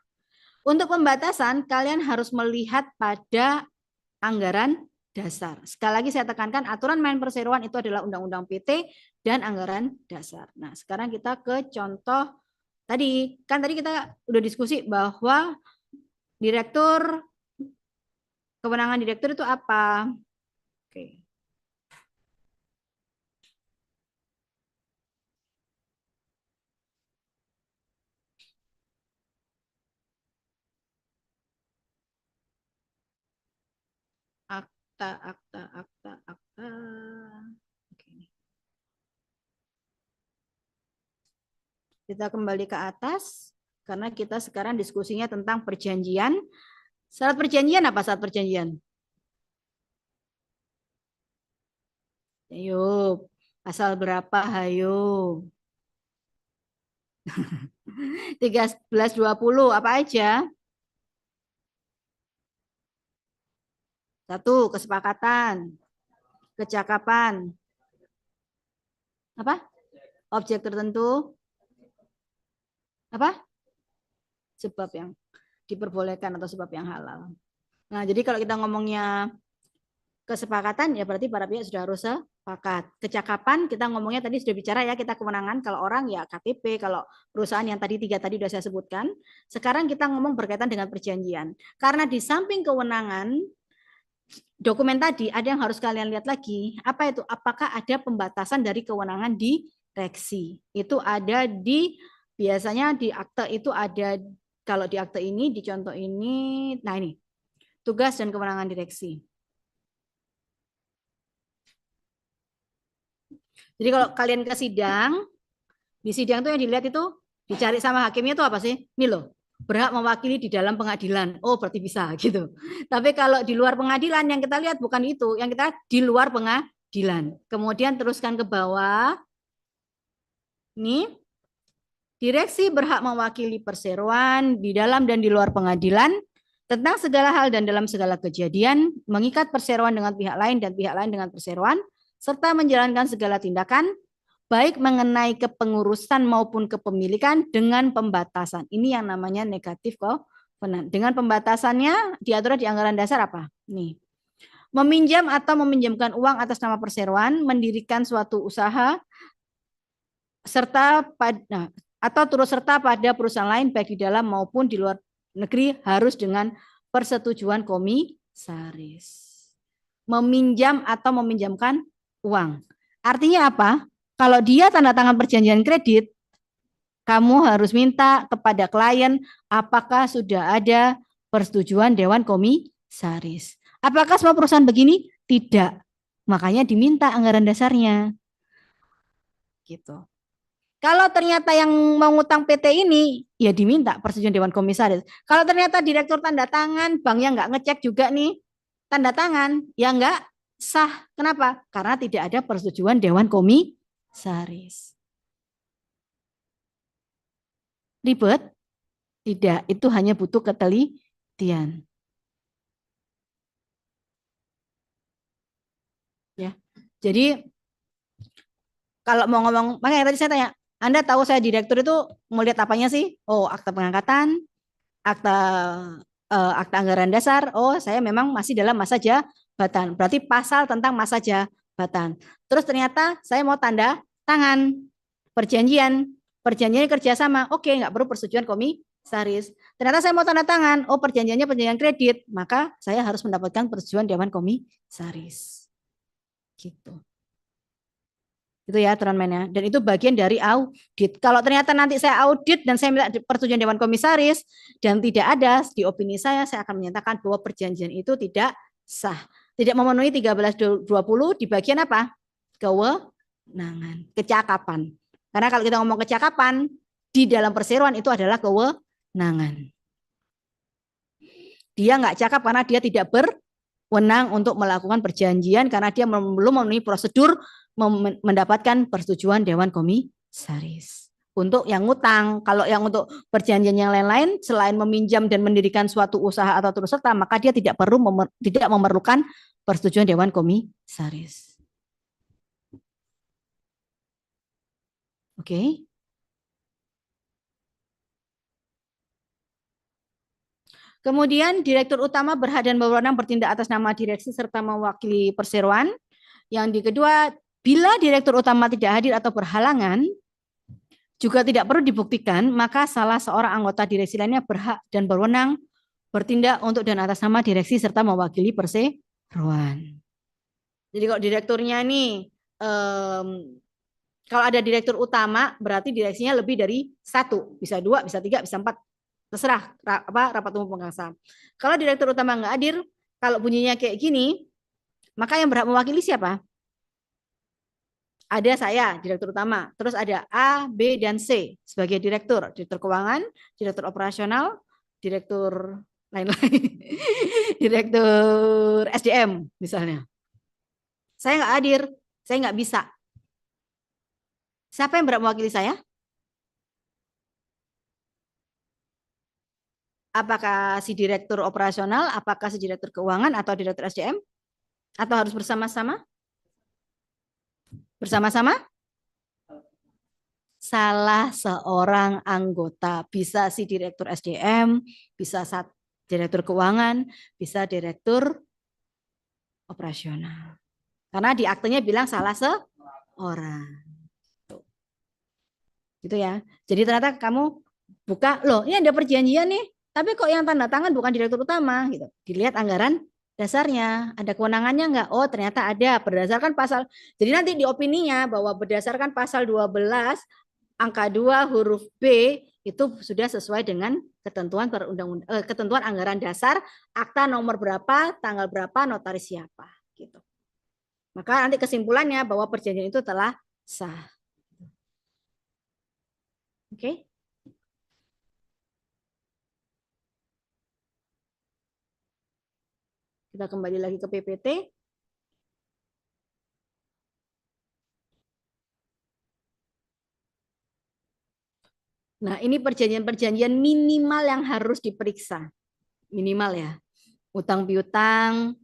Untuk pembatasan, kalian harus melihat pada anggaran dasar. Sekali lagi saya tekankan, aturan main perseroan itu adalah Undang-Undang PT dan anggaran dasar. Nah, sekarang kita ke contoh tadi. Kan tadi kita udah diskusi bahwa direktur, kewenangan direktur itu apa? Oke. Akta. Oke. Kita kembali ke atas karena kita sekarang diskusinya tentang perjanjian. Syarat perjanjian apa syarat perjanjian? Ayo, pasal berapa? Hayo. 1320 apa aja? Satu, kesepakatan, kecakapan. Apa? Objek tertentu. Apa? Sebab yang diperbolehkan atau sebab yang halal. Nah, jadi kalau kita ngomongnya kesepakatan ya berarti para pihak sudah harus sepakat. Kecakapan kita ngomongnya tadi sudah bicara ya, kita kewenangan, kalau orang ya KTP, kalau perusahaan yang tiga tadi sudah saya sebutkan. Sekarang kita ngomong berkaitan dengan perjanjian. Karena di samping kewenangan dokumen tadi ada yang harus kalian lihat lagi, apa itu? Apakah ada pembatasan dari kewenangan direksi? Itu ada di, biasanya di akte itu ada, kalau di akte ini, di contoh ini, nah ini, tugas dan kewenangan direksi. Jadi kalau kalian ke sidang, di sidang itu yang dilihat itu, dicari sama hakimnya itu apa sih? Ini loh, berhak mewakili di dalam pengadilan. Oh, berarti bisa gitu. Tapi kalau di luar pengadilan yang kita lihat bukan itu, yang kita di luar pengadilan. Kemudian teruskan ke bawah. Ini direksi berhak mewakili perseroan di dalam dan di luar pengadilan tentang segala hal dan dalam segala kejadian, mengikat perseroan dengan pihak lain dan pihak lain dengan perseroan, serta menjalankan segala tindakan baik mengenai kepengurusan maupun kepemilikan dengan pembatasan. Ini yang namanya negatif covenant. Dengan pembatasannya diatur di anggaran dasar apa? Nih. Meminjam atau meminjamkan uang atas nama perseroan, mendirikan suatu usaha serta pada atau turut serta pada perusahaan lain baik di dalam maupun di luar negeri harus dengan persetujuan komisaris. meminjam atau meminjamkan uang. Artinya apa? Kalau dia tanda tangan perjanjian kredit, kamu harus minta kepada klien apakah sudah ada persetujuan Dewan Komisaris. Apakah semua perusahaan begini? Tidak. Makanya diminta anggaran dasarnya. Gitu. Kalau ternyata yang mau ngutang PT ini, ya diminta persetujuan Dewan Komisaris. Kalau ternyata direktur tanda tangan, banknya nggak ngecek juga nih, tanda tangan, ya nggak sah. Kenapa? Karena tidak ada persetujuan Dewan Komisaris. Ribet? Tidak, itu hanya butuh ketelitian. Ya, jadi kalau mau ngomong, makanya tadi saya tanya, Anda tahu saya direktur itu mau lihat apanya sih? Oh, akta pengangkatan, akta akta anggaran dasar. Oh, saya memang masih dalam masa jabatan. Berarti pasal tentang masa jabatan. Terus ternyata saya mau tanda tangan perjanjian, perjanjian kerjasama. Oke, nggak perlu persetujuan komisaris. Ternyata saya mau tanda tangan. Oh, perjanjiannya perjanjian kredit. Maka saya harus mendapatkan persetujuan Dewan Komisaris. Gitu. Itu ya aturan dan itu bagian dari audit. Kalau ternyata nanti saya audit dan saya minta persetujuan Dewan Komisaris dan tidak ada di opini saya akan menyatakan bahwa perjanjian itu tidak sah. Tidak memenuhi 1320 di bagian apa? Kewenangan, kecakapan. Karena kalau kita ngomong kecakapan di dalam perseroan itu adalah kewenangan. Dia nggak cakap karena dia tidak berwenang untuk melakukan perjanjian karena dia belum memenuhi prosedur mendapatkan persetujuan Dewan Komisaris. Untuk yang ngutang, kalau yang untuk perjanjian yang lain-lain selain meminjam dan mendirikan suatu usaha atau turut serta, maka dia tidak memerlukan persetujuan Dewan Komisaris. Oke. Kemudian direktur utama berhak dan berwenang bertindak atas nama direksi serta mewakili perseroan. Yang kedua, bila direktur utama tidak hadir atau berhalangan, juga tidak perlu dibuktikan, maka salah seorang anggota direksi lainnya berhak dan berwenang bertindak untuk dan atas nama direksi serta mewakili perseroan. Jadi kalau direkturnya nih, kalau ada direktur utama, berarti direksinya lebih dari satu, bisa dua, bisa tiga, bisa empat, terserah rapat umum pengawasan. Kalau direktur utama nggak hadir, kalau bunyinya kayak gini, maka yang berhak mewakili siapa? Ada saya, direktur utama. Terus ada A, B, dan C sebagai direktur. Direktur keuangan, direktur operasional, direktur lain-lain. Direktur SDM misalnya. Saya nggak hadir, saya nggak bisa. Siapa yang berhak mewakili saya? Apakah si direktur operasional, apakah si direktur keuangan, atau direktur SDM? Atau harus bersama-sama? Bersama-sama? Salah seorang anggota, bisa si direktur SDM, bisa direktur keuangan, bisa direktur operasional. Karena di aktenya bilang salah seorang. Gitu ya. Jadi ternyata kamu buka, loh ini ada perjanjian nih, tapi kok yang tanda tangan bukan direktur utama gitu. Dilihat anggaran dasarnya, ada kewenangannya enggak? Oh, ternyata ada berdasarkan pasal. Jadi nanti di opininya bahwa berdasarkan pasal 12 angka 2 huruf B itu sudah sesuai dengan ketentuan ketentuan anggaran dasar, akta nomor berapa, tanggal berapa, notaris siapa gitu. Maka nanti kesimpulannya bahwa perjanjian itu telah sah. Oke. Kita kembali lagi ke PPT. Nah, ini perjanjian-perjanjian minimal yang harus diperiksa. Minimal ya. Utang piutang,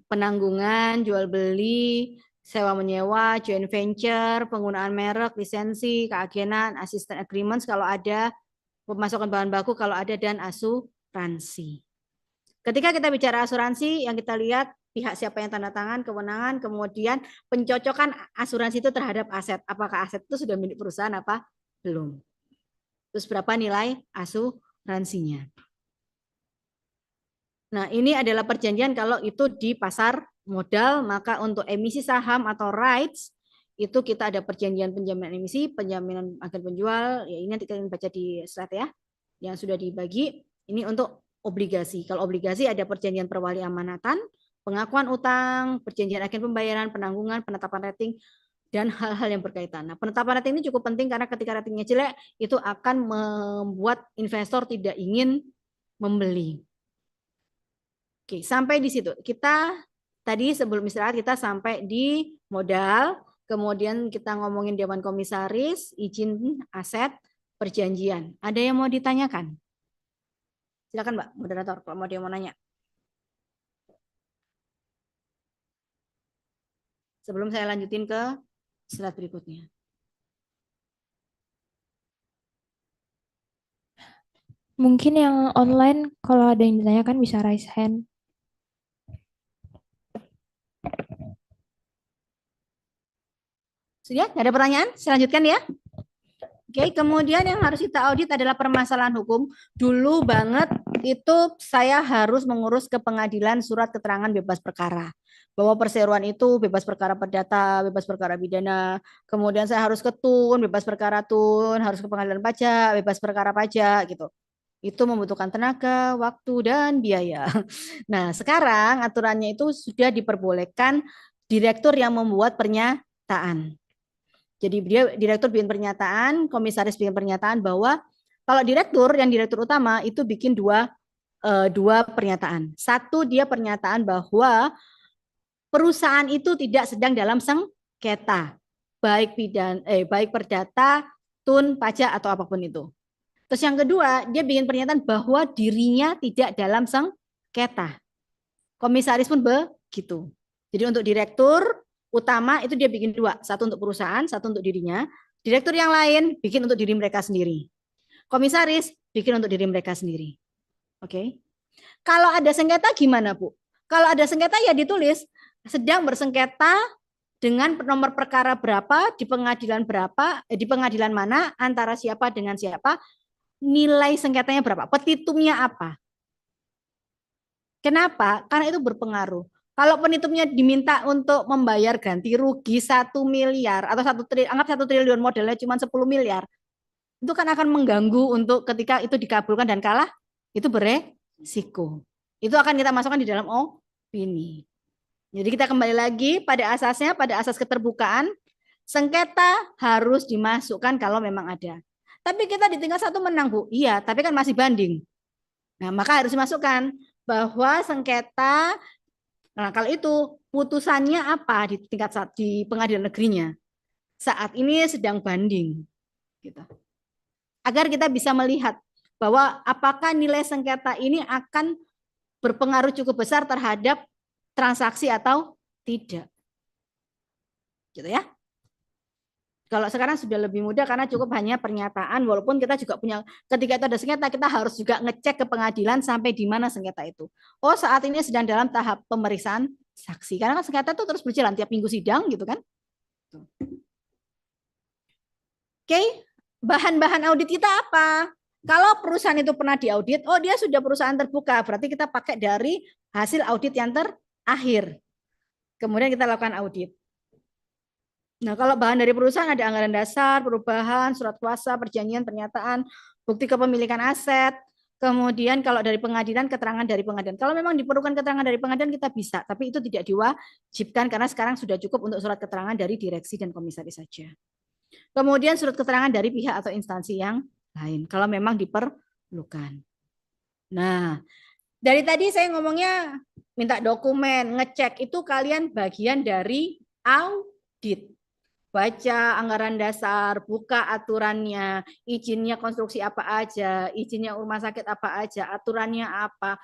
penanggungan, jual beli, sewa menyewa, joint venture, penggunaan merek, lisensi, keagenan, asisten agreements kalau ada, pemasukan bahan baku kalau ada, dan asuransi. Ketika kita bicara asuransi, yang kita lihat pihak siapa yang tanda tangan, kewenangan, kemudian pencocokan asuransi itu terhadap aset. Apakah aset itu sudah milik perusahaan apa belum? Terus berapa nilai asuransinya? Nah, ini adalah perjanjian kalau itu di pasar modal, maka untuk emisi saham atau rights itu kita ada perjanjian penjaminan emisi, penjaminan agen penjual, ya ini nanti kalian baca di slide ya, yang sudah dibagi. Ini untuk obligasi. Kalau obligasi ada perjanjian perwali amanatan, pengakuan utang, perjanjian agen pembayaran, penanggungan, penetapan rating, dan hal-hal yang berkaitan. Nah, penetapan rating ini cukup penting karena ketika ratingnya jelek, itu akan membuat investor tidak ingin membeli. Oke, sampai di situ. Kita tadi sebelum istirahat kita sampai di modal, kemudian kita ngomongin dewan komisaris, izin aset, perjanjian. Ada yang mau ditanyakan? Silakan Mbak, moderator, kalau mau dia mau nanya. Sebelum saya lanjutin ke slide berikutnya. Mungkin yang online kalau ada yang ditanyakan bisa raise hand. Sudah? Nggak ada pertanyaan? Saya lanjutkan ya. Oke, kemudian yang harus kita audit adalah permasalahan hukum. Dulu banget itu saya harus mengurus ke pengadilan surat keterangan bebas perkara. Bahwa perseroan itu bebas perkara perdata, bebas perkara pidana. Kemudian saya harus ke TUN, bebas perkara TUN, harus ke pengadilan pajak, bebas perkara pajak gitu. Itu membutuhkan tenaga, waktu, dan biaya. Nah, sekarang aturannya itu sudah diperbolehkan direktur yang membuat pernyataan. Jadi dia direktur bikin pernyataan, komisaris bikin pernyataan bahwa kalau direktur yang direktur utama itu bikin dua pernyataan. Satu dia pernyataan bahwa perusahaan itu tidak sedang dalam sengketa, baik perdata, tun, pajak atau apapun itu. Terus yang kedua dia bikin pernyataan bahwa dirinya tidak dalam sengketa. Komisaris pun begitu. Jadi untuk direktur utama itu dia bikin dua, satu untuk perusahaan, satu untuk dirinya. Direktur yang lain bikin untuk diri mereka sendiri. Komisaris bikin untuk diri mereka sendiri. Oke. Kalau ada sengketa gimana, Bu? Kalau ada sengketa ya ditulis sedang bersengketa dengan nomor perkara berapa, di pengadilan mana, antara siapa dengan siapa, nilai sengketanya berapa, petitumnya apa. Kenapa? Karena itu berpengaruh. Kalau petitumnya diminta untuk membayar ganti rugi 1 miliar atau 1 triliun, anggap 1 triliun modalnya cuma 10 miliar, itu kan akan mengganggu untuk ketika itu dikabulkan dan kalah, itu beresiko. Itu akan kita masukkan di dalam opini. Jadi kita kembali lagi pada asasnya, pada asas keterbukaan, sengketa harus dimasukkan kalau memang ada. Tapi kita di tingkat 1 menang, Bu. Iya, tapi kan masih banding. Nah, maka harus dimasukkan bahwa sengketa. Nah, kalau itu putusannya apa di tingkat di pengadilan negerinya? Saat ini sedang banding, gitu. Agar kita bisa melihat bahwa apakah nilai sengketa ini akan berpengaruh cukup besar terhadap transaksi atau tidak, gitu ya. Kalau sekarang sudah lebih mudah karena cukup hanya pernyataan, walaupun kita juga punya, ketika itu ada sengketa, kita harus juga ngecek ke pengadilan sampai di mana sengketa itu. Oh, saat ini sedang dalam tahap pemeriksaan saksi. Karena kan sengketa itu terus berjalan tiap minggu sidang gitu kan. Oke, bahan-bahan audit kita apa? Kalau perusahaan itu pernah diaudit, oh dia sudah perusahaan terbuka, berarti kita pakai dari hasil audit yang terakhir. Kemudian kita lakukan audit. Nah, kalau bahan dari perusahaan ada anggaran dasar, perubahan, surat kuasa, perjanjian, pernyataan, bukti kepemilikan aset, kemudian kalau dari pengadilan, keterangan dari pengadilan. Kalau memang diperlukan keterangan dari pengadilan kita bisa, tapi itu tidak diwajibkan karena sekarang sudah cukup untuk surat keterangan dari direksi dan komisaris saja. Kemudian surat keterangan dari pihak atau instansi yang lain, kalau memang diperlukan. Nah, dari tadi saya ngomongnya minta dokumen, ngecek, itu kalian bagian dari audit. Baca anggaran dasar, buka aturannya, izinnya konstruksi apa aja, izinnya rumah sakit apa aja, aturannya apa.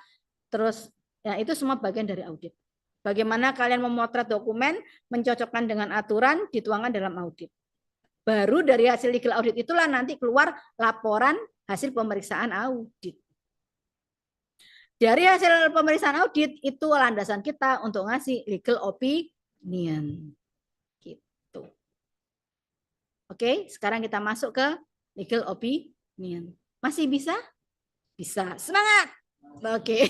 Terus ya itu semua bagian dari audit. Bagaimana kalian memotret dokumen, mencocokkan dengan aturan, dituangkan dalam audit. Baru dari hasil legal audit itulah nanti keluar laporan hasil pemeriksaan audit. Dari hasil pemeriksaan audit itu landasan kita untuk ngasih legal opinion. Oke, sekarang kita masuk ke legal opinion. Masih bisa? Bisa. Semangat! Oke.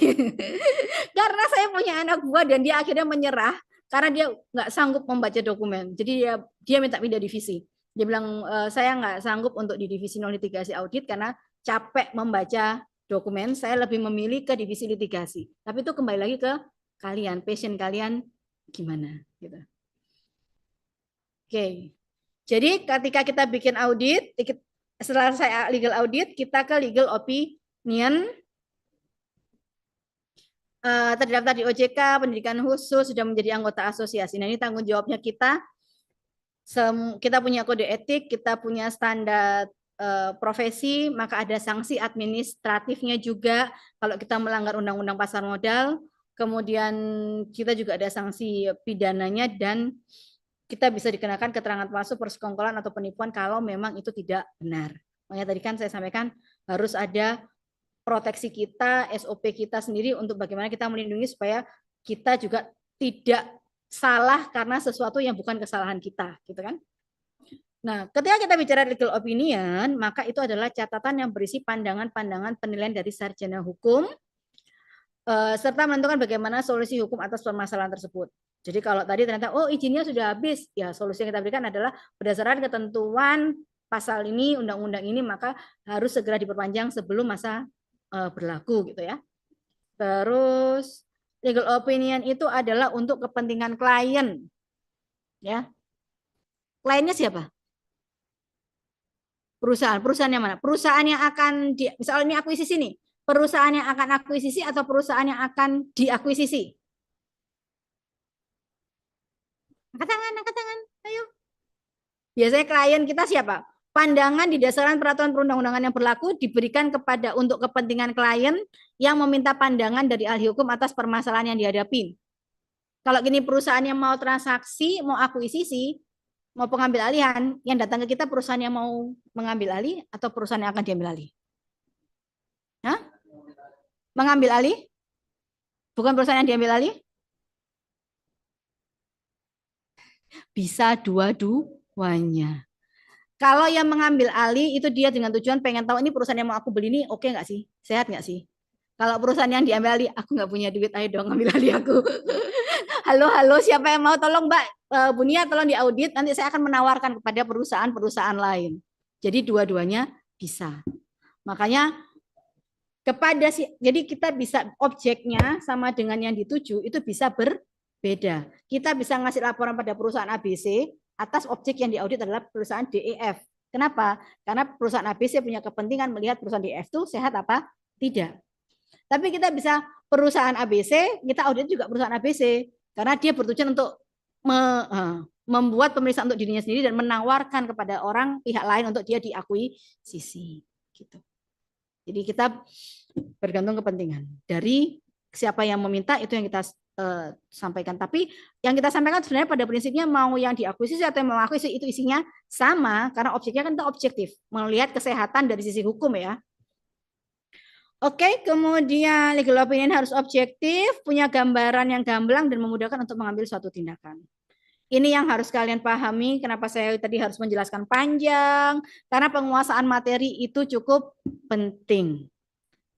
Karena saya punya anak buah dan dia akhirnya menyerah karena dia nggak sanggup membaca dokumen. Jadi dia minta pindah divisi. Dia bilang saya nggak sanggup untuk di divisi non litigasi audit karena capek membaca dokumen. Saya lebih memilih ke divisi litigasi. Tapi itu kembali lagi ke kalian, passion kalian gimana gitu. Oke. Jadi ketika kita bikin audit, setelah saya legal audit, kita ke legal opinion. Terdaftar di OJK, pendidikan khusus, sudah menjadi anggota asosiasi. Nah, ini tanggung jawabnya kita. Kita punya kode etik, kita punya standar profesi, maka ada sanksi administratifnya juga kalau kita melanggar undang-undang pasar modal. Kemudian kita juga ada sanksi pidananya dan kita bisa dikenakan keterangan palsu, persekongkolan atau penipuan kalau memang itu tidak benar. Makanya tadi kan saya sampaikan harus ada proteksi kita, SOP kita sendiri untuk bagaimana kita melindungi supaya kita juga tidak salah karena sesuatu yang bukan kesalahan kita, gitu kan? Nah, ketika kita bicara legal opinion, maka itu adalah catatan yang berisi pandangan-pandangan penilaian dari sarjana hukum serta menentukan bagaimana solusi hukum atas permasalahan tersebut. Jadi kalau tadi ternyata oh izinnya sudah habis, ya solusi yang kita berikan adalah berdasarkan ketentuan pasal ini, undang-undang ini, maka harus segera diperpanjang sebelum masa berlaku gitu ya. Terus legal opinion itu adalah untuk kepentingan klien. Ya. Kliennya siapa? Perusahaan. Perusahaan yang mana? Perusahaan yang akan misalnya ini akuisisi nih. Perusahaan yang akan akuisisi atau perusahaan yang akan diakuisisi? Angkat tangan, angkat tangan. Ayo. Biasanya klien kita siapa? Pandangan didasarkan peraturan perundang-undangan yang berlaku diberikan kepada untuk kepentingan klien yang meminta pandangan dari ahli hukum atas permasalahan yang dihadapi. Kalau gini perusahaan yang mau transaksi, mau akuisisi, mau pengambil alihan, yang datang ke kita perusahaan yang mau mengambil alih atau perusahaan yang akan diambil alih? Hah? Mengambil alih? Bukan perusahaan yang diambil alih? Bisa dua-duanya. Kalau yang mengambil alih itu dia dengan tujuan pengen tahu ini perusahaan yang mau aku beli ini oke nggak sih? Sehat nggak sih? Kalau perusahaan yang diambil alih, aku nggak punya duit, ayo dong ambil alih aku. Halo, halo, siapa yang mau tolong Mbak Bunia tolong diaudit, nanti saya akan menawarkan kepada perusahaan-perusahaan lain. Jadi dua-duanya bisa. Makanya jadi kita bisa objeknya sama dengan yang dituju itu bisa berbeda. Kita bisa ngasih laporan pada perusahaan ABC atas objek yang diaudit adalah perusahaan DEF. Kenapa? Karena perusahaan ABC punya kepentingan melihat perusahaan DEF itu sehat apa tidak. Tapi kita bisa perusahaan ABC, kita audit juga perusahaan ABC karena dia bertujuan untuk membuat pemeriksaan untuk dirinya sendiri dan menawarkan kepada orang pihak lain untuk dia diakui sisi gitu. Jadi kita bergantung kepentingan dari siapa yang meminta itu yang kita sampaikan. Tapi yang kita sampaikan sebenarnya pada prinsipnya mau yang diakuisisi atau yang mengakuisisi itu isinya sama karena objeknya kan itu objektif melihat kesehatan dari sisi hukum ya. Oke, kemudian legal opinion harus objektif, punya gambaran yang gamblang dan memudahkan untuk mengambil suatu tindakan. Ini yang harus kalian pahami, kenapa saya tadi harus menjelaskan panjang, karena penguasaan materi itu cukup penting.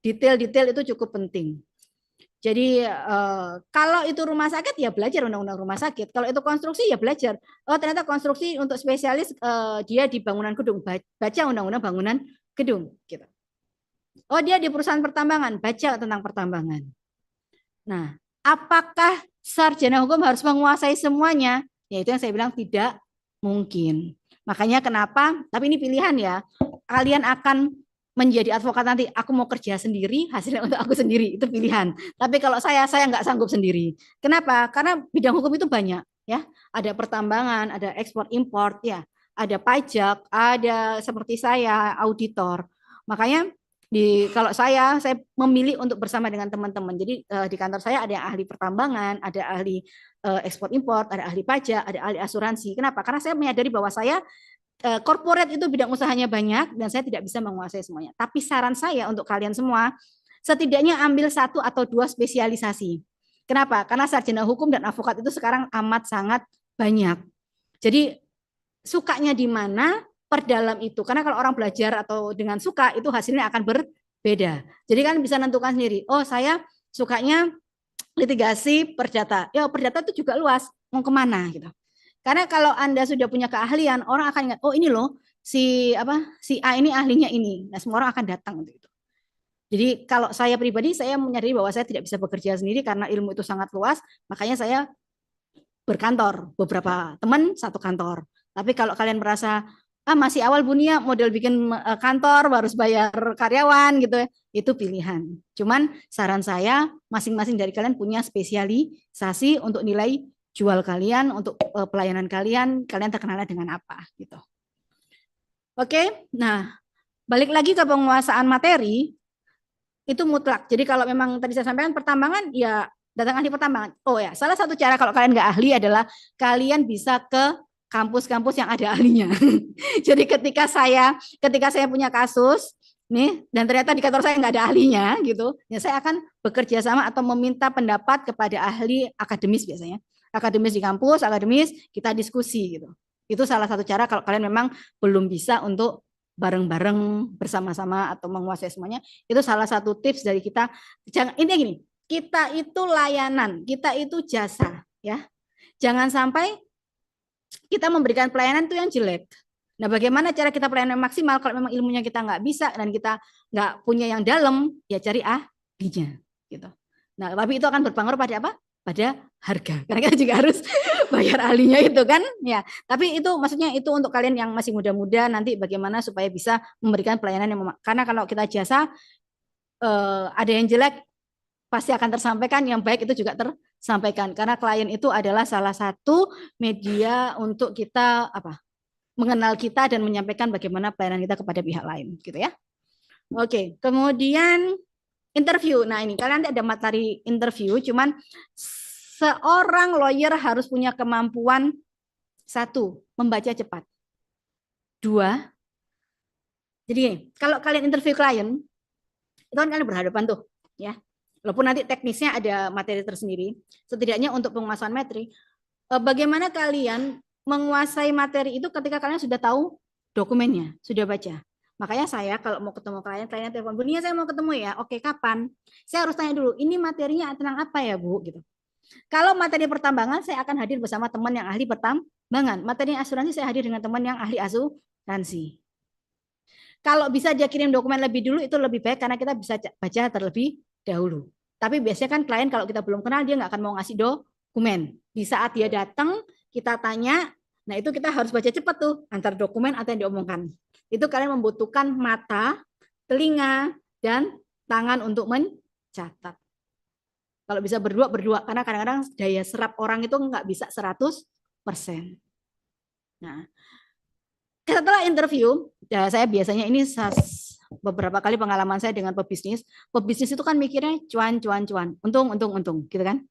Detail-detail itu cukup penting. Jadi kalau itu rumah sakit ya belajar undang-undang rumah sakit. Kalau itu konstruksi ya belajar. Oh ternyata konstruksi untuk spesialis dia di bangunan gedung. Baca undang-undang bangunan gedung. Gitu. Oh dia di perusahaan pertambangan. Baca tentang pertambangan. Nah apakah sarjana hukum harus menguasai semuanya? Ya itu yang saya bilang tidak mungkin. Makanya kenapa? Tapi ini pilihan ya. Kalian akan menjadi advokat nanti aku mau kerja sendiri hasilnya untuk aku sendiri itu pilihan tapi kalau saya nggak sanggup sendiri kenapa karena bidang hukum itu banyak ya ada pertambangan ada ekspor import ya ada pajak ada seperti saya auditor makanya kalau saya memilih untuk bersama dengan teman-teman jadi di kantor saya ada yang ahli pertambangan ada ahli ekspor import ada ahli pajak ada ahli asuransi kenapa karena saya menyadari bahwa saya corporate itu bidang usahanya banyak dan saya tidak bisa menguasai semuanya. Tapi saran saya untuk kalian semua, setidaknya ambil 1 atau 2 spesialisasi. Kenapa? Karena sarjana hukum dan advokat itu sekarang amat sangat banyak. Jadi sukanya di mana, perdalam itu. Karena kalau orang belajar atau dengan suka itu hasilnya akan beda. Jadi kan bisa nentukan sendiri. Oh, saya sukanya litigasi perdata. Ya, perdata itu juga luas. Mau kemana gitu. Karena kalau Anda sudah punya keahlian, orang akan ingat, oh ini loh si A ini ahlinya ini. Nah, semua orang akan datang untuk itu. Jadi kalau saya pribadi, saya menyadari bahwa saya tidak bisa bekerja sendiri karena ilmu itu sangat luas, makanya saya berkantor, beberapa teman satu kantor. Tapi kalau kalian merasa masih awal Bunia model bikin kantor harus bayar karyawan gitu ya, itu pilihan. Cuman saran saya masing-masing dari kalian punya spesialisasi untuk nilai jual kalian, untuk pelayanan kalian, kalian terkenalnya dengan apa gitu. Oke, nah balik lagi ke penguasaan materi itu mutlak. Jadi kalau memang tadi saya sampaikan pertambangan ya datang ahli pertambangan. Oh ya, salah satu cara kalau kalian nggak ahli adalah kalian bisa ke kampus-kampus yang ada ahlinya. Jadi ketika saya punya kasus nih dan ternyata di kantor saya nggak ada ahlinya gitu, ya saya akan bekerja sama atau meminta pendapat kepada ahli akademis biasanya. Akademis di kampus, akademis kita diskusi gitu. Itu salah satu cara kalau kalian memang belum bisa untuk bareng-bareng bersama-sama atau menguasai semuanya. Itu salah satu tips dari kita. Jangan intinya gini, kita itu layanan, kita itu jasa ya. Jangan sampai kita memberikan pelayanan itu yang jelek. Nah, bagaimana cara kita pelayanan maksimal kalau memang ilmunya kita nggak bisa dan kita nggak punya yang dalam, ya cari ahlinya gitu. Nah, tapi itu akan berpengaruh pada apa? Pada harga. Karena kita juga harus bayar ahlinya itu kan, ya. Tapi itu maksudnya itu untuk kalian yang masih muda-muda nanti bagaimana supaya bisa memberikan pelayanan yang karena kalau kita jasa ada yang jelek pasti akan tersampaikan, yang baik itu juga tersampaikan karena klien itu adalah salah satu media untuk kita mengenal kita dan menyampaikan bagaimana pelayanan kita kepada pihak lain gitu ya. Oke, kemudian interview. Nah, ini kalian nanti ada materi interview, cuman seorang lawyer harus punya kemampuan satu, membaca cepat. Dua, jadi kalau kalian interview klien, itu kan kalian berhadapan tuh, ya. Walaupun nanti teknisnya ada materi tersendiri, setidaknya untuk penguasaan materi, bagaimana kalian menguasai materi itu ketika kalian sudah tahu dokumennya, sudah baca. Makanya saya kalau mau ketemu klien telepon, Bu Nia saya mau ketemu ya, oke kapan? Saya harus tanya dulu, ini materinya tentang apa ya Bu? Gitu. Kalau materi pertambangan, saya akan hadir bersama teman yang ahli pertambangan. Materi asuransi, saya hadir dengan teman yang ahli asuransi. Kalau bisa dia kirim dokumen lebih dulu itu lebih baik karena kita bisa baca terlebih dahulu. Tapi biasanya kan klien kalau kita belum kenal dia nggak akan mau ngasih dokumen. Di saat dia datang kita tanya, nah itu kita harus baca cepat tuh antar dokumen atau yang diomongkan. Itu kalian membutuhkan mata, telinga, dan tangan untuk mencatat. Kalau bisa berdua karena kadang-kadang daya serap orang itu nggak bisa 100%. Nah, setelah interview, ya saya biasanya ini beberapa kali pengalaman saya dengan pebisnis itu kan mikirnya cuan, untung, gitu kan.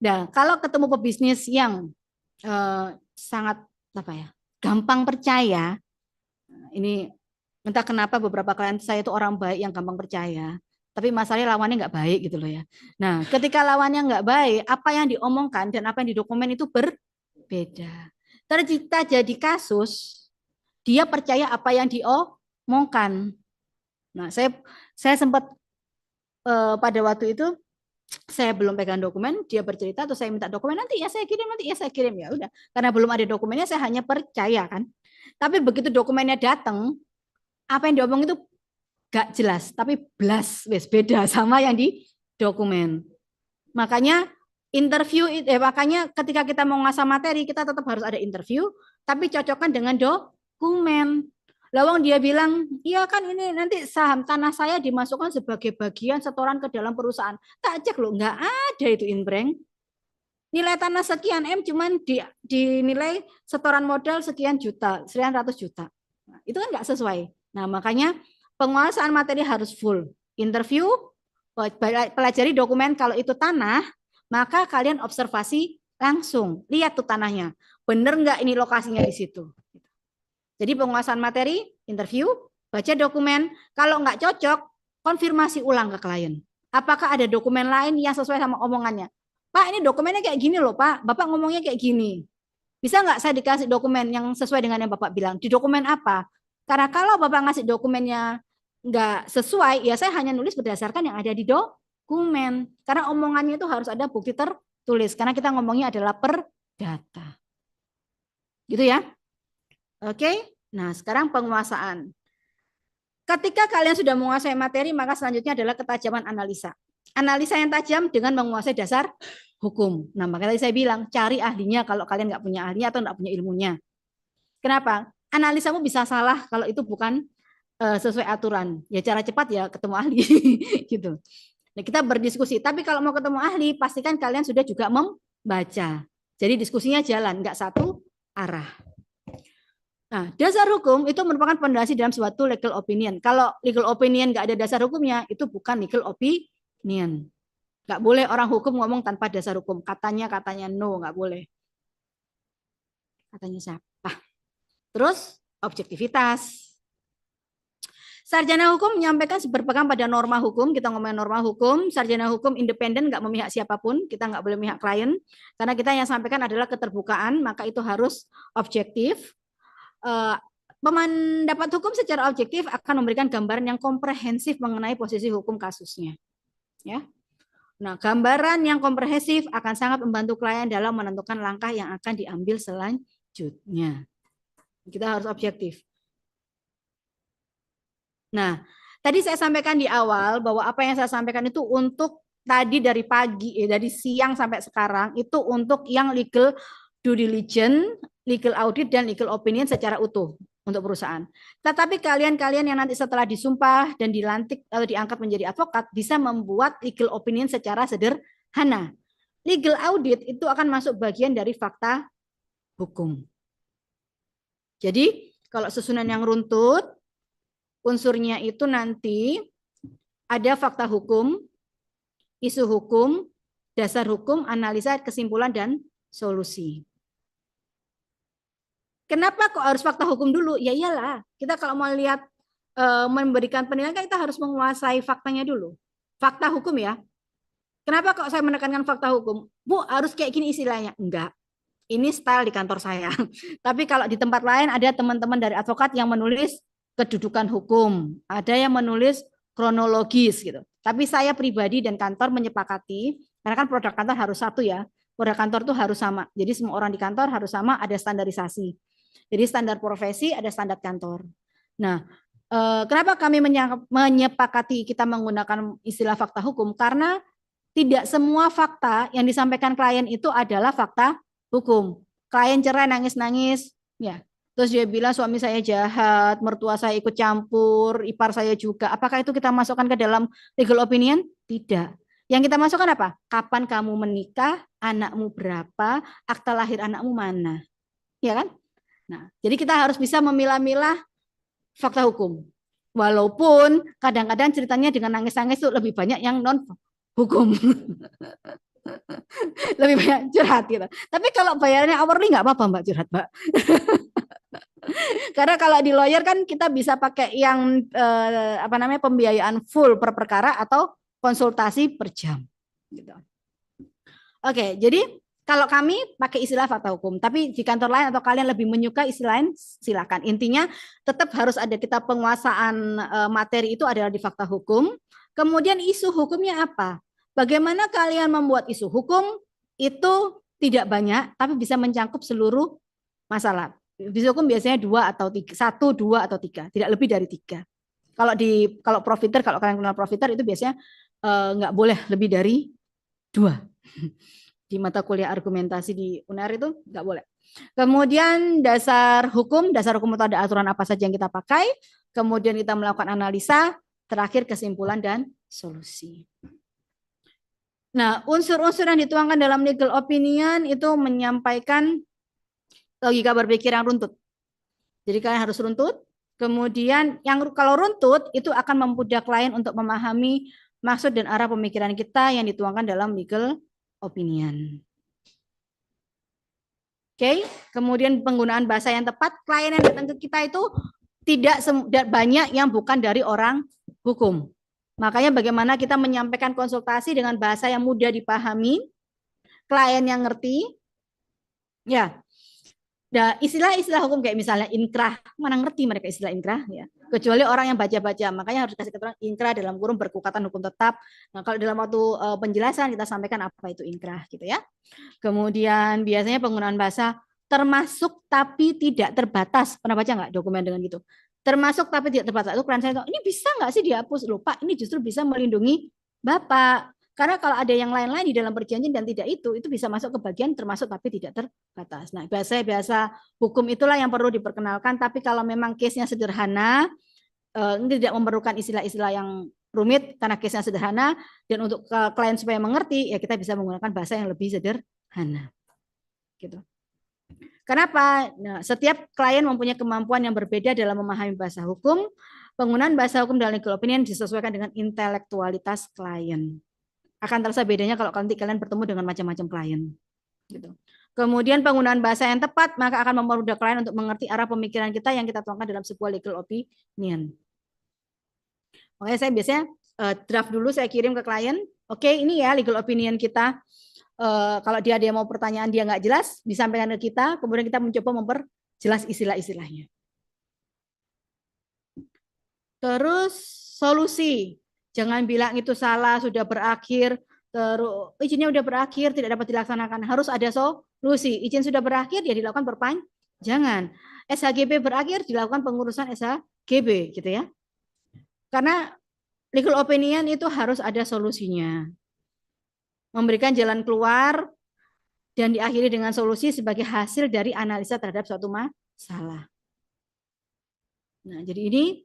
Nah, kalau ketemu pebisnis yang sangat gampang percaya, ini entah kenapa beberapa klien saya itu orang baik yang gampang percaya, tapi masalahnya lawannya nggak baik gitu loh ya. Nah, ketika lawannya nggak baik, apa yang diomongkan dan apa yang di dokumen itu berbeda. Tercipta jadi kasus dia percaya apa yang diomongkan. Nah, saya sempat pada waktu itu saya belum pegang dokumen, dia bercerita atau saya minta dokumen nanti ya saya kirim ya udah. Karena belum ada dokumennya saya hanya percaya kan. Tapi begitu dokumennya datang, apa yang diomong itu gak jelas, tapi beda sama yang di dokumen. Makanya makanya ketika kita mau ngasah materi kita tetap harus ada interview, tapi cocokkan dengan dokumen. Lawang dia bilang, iya kan ini nanti saham tanah saya dimasukkan sebagai bagian setoran ke dalam perusahaan. Tak cek loh, nggak ada itu inbreng. Nilai tanah sekian M cuman dinilai setoran modal sekian ratus juta. Nah, itu kan nggak sesuai. Nah makanya penguasaan materi harus full. Interview, pelajari dokumen kalau itu tanah, maka kalian observasi langsung. Lihat tuh tanahnya. Bener nggak ini lokasinya di situ. Jadi penguasaan materi, interview, baca dokumen. Kalau nggak cocok, konfirmasi ulang ke klien. Apakah ada dokumen lain yang sesuai sama omongannya? Pak, ini dokumennya kayak gini loh Pak. Bapak ngomongnya kayak gini. Bisa nggak saya dikasih dokumen yang sesuai dengan yang Bapak bilang? Di dokumen apa? Karena kalau Bapak ngasih dokumennya nggak sesuai, ya saya hanya nulis berdasarkan yang ada di dokumen. Karena omongannya itu harus ada bukti tertulis. Karena kita ngomongnya adalah perdata. Gitu ya. Oke. Nah, sekarang penguasaan. Ketika kalian sudah menguasai materi, maka selanjutnya adalah ketajaman analisa. Analisa yang tajam dengan menguasai dasar hukum. Nah, makanya tadi saya bilang, cari ahlinya kalau kalian nggak punya ahlinya atau nggak punya ilmunya. Kenapa? Analisamu bisa salah kalau itu bukan sesuai aturan. Ya cara cepat ya ketemu ahli gitu. Nah, kita berdiskusi. Tapi kalau mau ketemu ahli, pastikan kalian sudah juga membaca. Jadi diskusinya jalan, nggak satu arah. Nah, dasar hukum itu merupakan fondasi dalam suatu legal opinion. Kalau legal opinion nggak ada dasar hukumnya, itu bukan legal opinion. Nggak boleh orang hukum ngomong tanpa dasar hukum. Katanya no, nggak boleh. Katanya siapa? Terus, objektivitas. Sarjana hukum menyampaikan berpegang pada norma hukum. Kita ngomongin norma hukum. Sarjana hukum independen, nggak memihak siapapun. Kita nggak boleh memihak klien. Karena kita yang sampaikan adalah keterbukaan, maka itu harus objektif. Pendapat hukum secara objektif akan memberikan gambaran yang komprehensif mengenai posisi hukum kasusnya. Ya. Nah, gambaran yang komprehensif akan sangat membantu klien dalam menentukan langkah yang akan diambil selanjutnya. Kita harus objektif. Nah, tadi saya sampaikan di awal bahwa apa yang saya sampaikan itu untuk tadi dari pagi, dari siang sampai sekarang itu untuk yang legal due diligence, legal audit, dan legal opinion secara utuh untuk perusahaan. Tetapi kalian-kalian yang nanti setelah disumpah dan dilantik atau diangkat menjadi advokat bisa membuat legal opinion secara sederhana. Legal audit itu akan masuk bagian dari fakta hukum. Jadi kalau susunan yang runtut, unsurnya itu nanti ada fakta hukum, isu hukum, dasar hukum, analisa, kesimpulan, dan solusi. Kenapa kok harus fakta hukum dulu? Ya iyalah, kita kalau mau lihat memberikan penilaian kan kita harus menguasai faktanya dulu. Fakta hukum ya. Kenapa kok saya menekankan fakta hukum? Bu, harus kayak gini istilahnya. Enggak. Ini style di kantor saya. Tapi kalau di tempat lain ada teman-teman dari advokat yang menulis kedudukan hukum, ada yang menulis kronologis gitu. Tapi saya pribadi dan kantor menyepakati, karena kan produk kantor harus satu ya, produk kantor tuh harus sama. Jadi semua orang di kantor harus sama, ada standarisasi. Jadi standar profesi, ada standar kantor. Nah, kenapa kami menyepakati kita menggunakan istilah fakta hukum? Karena tidak semua fakta yang disampaikan klien itu adalah fakta hukum. Klien cerai nangis-nangis, ya. Terus dia bilang suami saya jahat, mertua saya ikut campur, ipar saya juga. Apakah itu kita masukkan ke dalam legal opinion? Tidak. Yang kita masukkan apa? Kapan kamu menikah, anakmu berapa, akta lahir anakmu mana? Ya kan? Nah, jadi kita harus bisa memilah-milah fakta hukum. Walaupun kadang-kadang ceritanya dengan nangis-nangis itu lebih banyak yang non hukum. Lebih banyak curhat gitu. Tapi kalau bayarannya hourly nggak apa-apa Mbak curhat Mbak. Karena kalau di lawyer kan kita bisa pakai yang apa namanya pembiayaan full per perkara atau konsultasi per jam. Gitu. Oke, jadi kalau kami pakai istilah fakta hukum, tapi di kantor lain atau kalian lebih menyuka istilah lain, silakan. Intinya tetap harus ada kita penguasaan materi itu adalah di fakta hukum. Kemudian isu hukumnya apa? Bagaimana kalian membuat isu hukum itu tidak banyak, tapi bisa mencakup seluruh masalah. Isu hukum biasanya 2 atau 3, 1, 2 atau 3, tidak lebih dari 3. Kalau profiter, kalau kalian kenal profiter itu biasanya nggak boleh lebih dari 2. Di mata kuliah argumentasi di UNER itu nggak boleh. Kemudian dasar hukum itu ada aturan apa saja yang kita pakai. Kemudian kita melakukan analisa, terakhir kesimpulan dan solusi. Nah, unsur-unsur yang dituangkan dalam legal opinion itu menyampaikan logika berpikir yang runtut. Jadi kalian harus runtut. Kemudian yang kalau runtut itu akan memudahkan klien untuk memahami maksud dan arah pemikiran kita yang dituangkan dalam legal opinion. Oke, kemudian penggunaan bahasa yang tepat. Klien yang datang ke kita itu tidak banyak yang bukan dari orang hukum. Makanya bagaimana kita menyampaikan konsultasi dengan bahasa yang mudah dipahami, klien yang ngerti, ya. Nah, istilah-istilah hukum kayak misalnya inkrah, mana ngerti mereka istilah inkrah, ya. kecuali orang yang baca-baca. Makanya harus kasih keterangan inkrah dalam kurung berkekuatan hukum tetap. Nah, kalau dalam waktu penjelasan kita sampaikan apa itu inkrah gitu ya. Kemudian biasanya penggunaan bahasa termasuk tapi tidak terbatas. Pernah baca nggak dokumen dengan gitu? Termasuk tapi tidak terbatas. Itu peran saya, ini bisa nggak sih dihapus? Lupa, ini justru bisa melindungi Bapak. Karena kalau ada yang lain-lain di dalam perjanjian dan tidak itu bisa masuk ke bagian termasuk tapi tidak terbatas. Nah, bahasa hukum itulah yang perlu diperkenalkan. Tapi kalau memang case-nya sederhana, tidak memerlukan istilah-istilah yang rumit karena case-nya sederhana, dan untuk klien supaya mengerti, ya kita bisa menggunakan bahasa yang lebih sederhana. Gitu. Kenapa? Nah, setiap klien mempunyai kemampuan yang berbeda dalam memahami bahasa hukum. Penggunaan bahasa hukum dalam legal opinion disesuaikan dengan intelektualitas klien. Akan terasa bedanya kalau nanti kalian bertemu dengan macam-macam klien. Gitu. Kemudian penggunaan bahasa yang tepat maka akan mempermudah klien untuk mengerti arah pemikiran kita yang kita tuangkan dalam sebuah legal opinion. Makanya saya biasanya draft dulu, saya kirim ke klien. Oke, ini ya legal opinion kita. Kalau dia mau pertanyaan dia nggak jelas, disampaikan ke kita. Kemudian kita mencoba memperjelas istilah-istilahnya. Terus solusi. Jangan bilang itu salah, sudah berakhir, terus izinnya sudah berakhir, tidak dapat dilaksanakan. Harus ada solusi. Izin sudah berakhir, ya dilakukan perpanjangan. SHGB berakhir, dilakukan pengurusan SHGB, gitu ya. Karena legal opinion itu harus ada solusinya. Memberikan jalan keluar dan diakhiri dengan solusi sebagai hasil dari analisa terhadap suatu masalah. Nah, jadi ini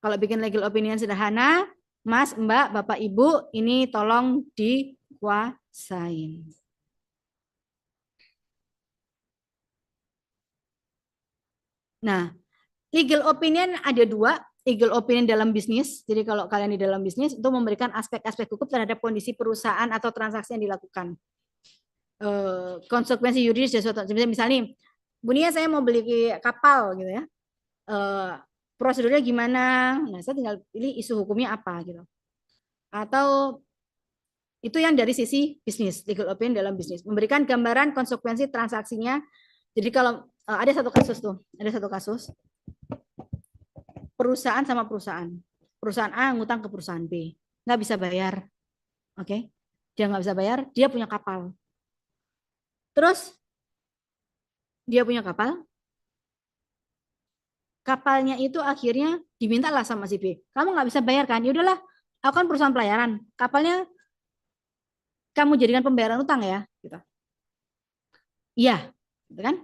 kalau bikin legal opinion sederhana, Mas, Mbak, Bapak, Ibu, ini tolong dikuasain. Nah, legal opinion ada dua. Legal opinion dalam bisnis. Jadi kalau kalian di dalam bisnis itu memberikan aspek-aspek hukum terhadap kondisi perusahaan atau transaksi yang dilakukan. Konsekuensi yuridis dari suatu. Misalnya, Bu Nia saya mau beli kapal gitu ya. Prosedurnya gimana? Nah, saya tinggal pilih isu hukumnya apa gitu. Atau itu yang dari sisi bisnis, legal opinion dalam bisnis, memberikan gambaran konsekuensi transaksinya. Jadi kalau ada satu kasus tuh, ada satu kasus perusahaan sama perusahaan A ngutang ke perusahaan B, nggak bisa bayar, oke? Dia nggak bisa bayar, dia punya kapal. Terus dia punya kapal, kapalnya itu akhirnya dimintalah sama si B, kamu nggak bisa bayar kan? Ya udahlah, aku kan perusahaan pelayaran, kapalnya kamu jadikan pembayaran utang ya, gitu. Iya, gitu kan?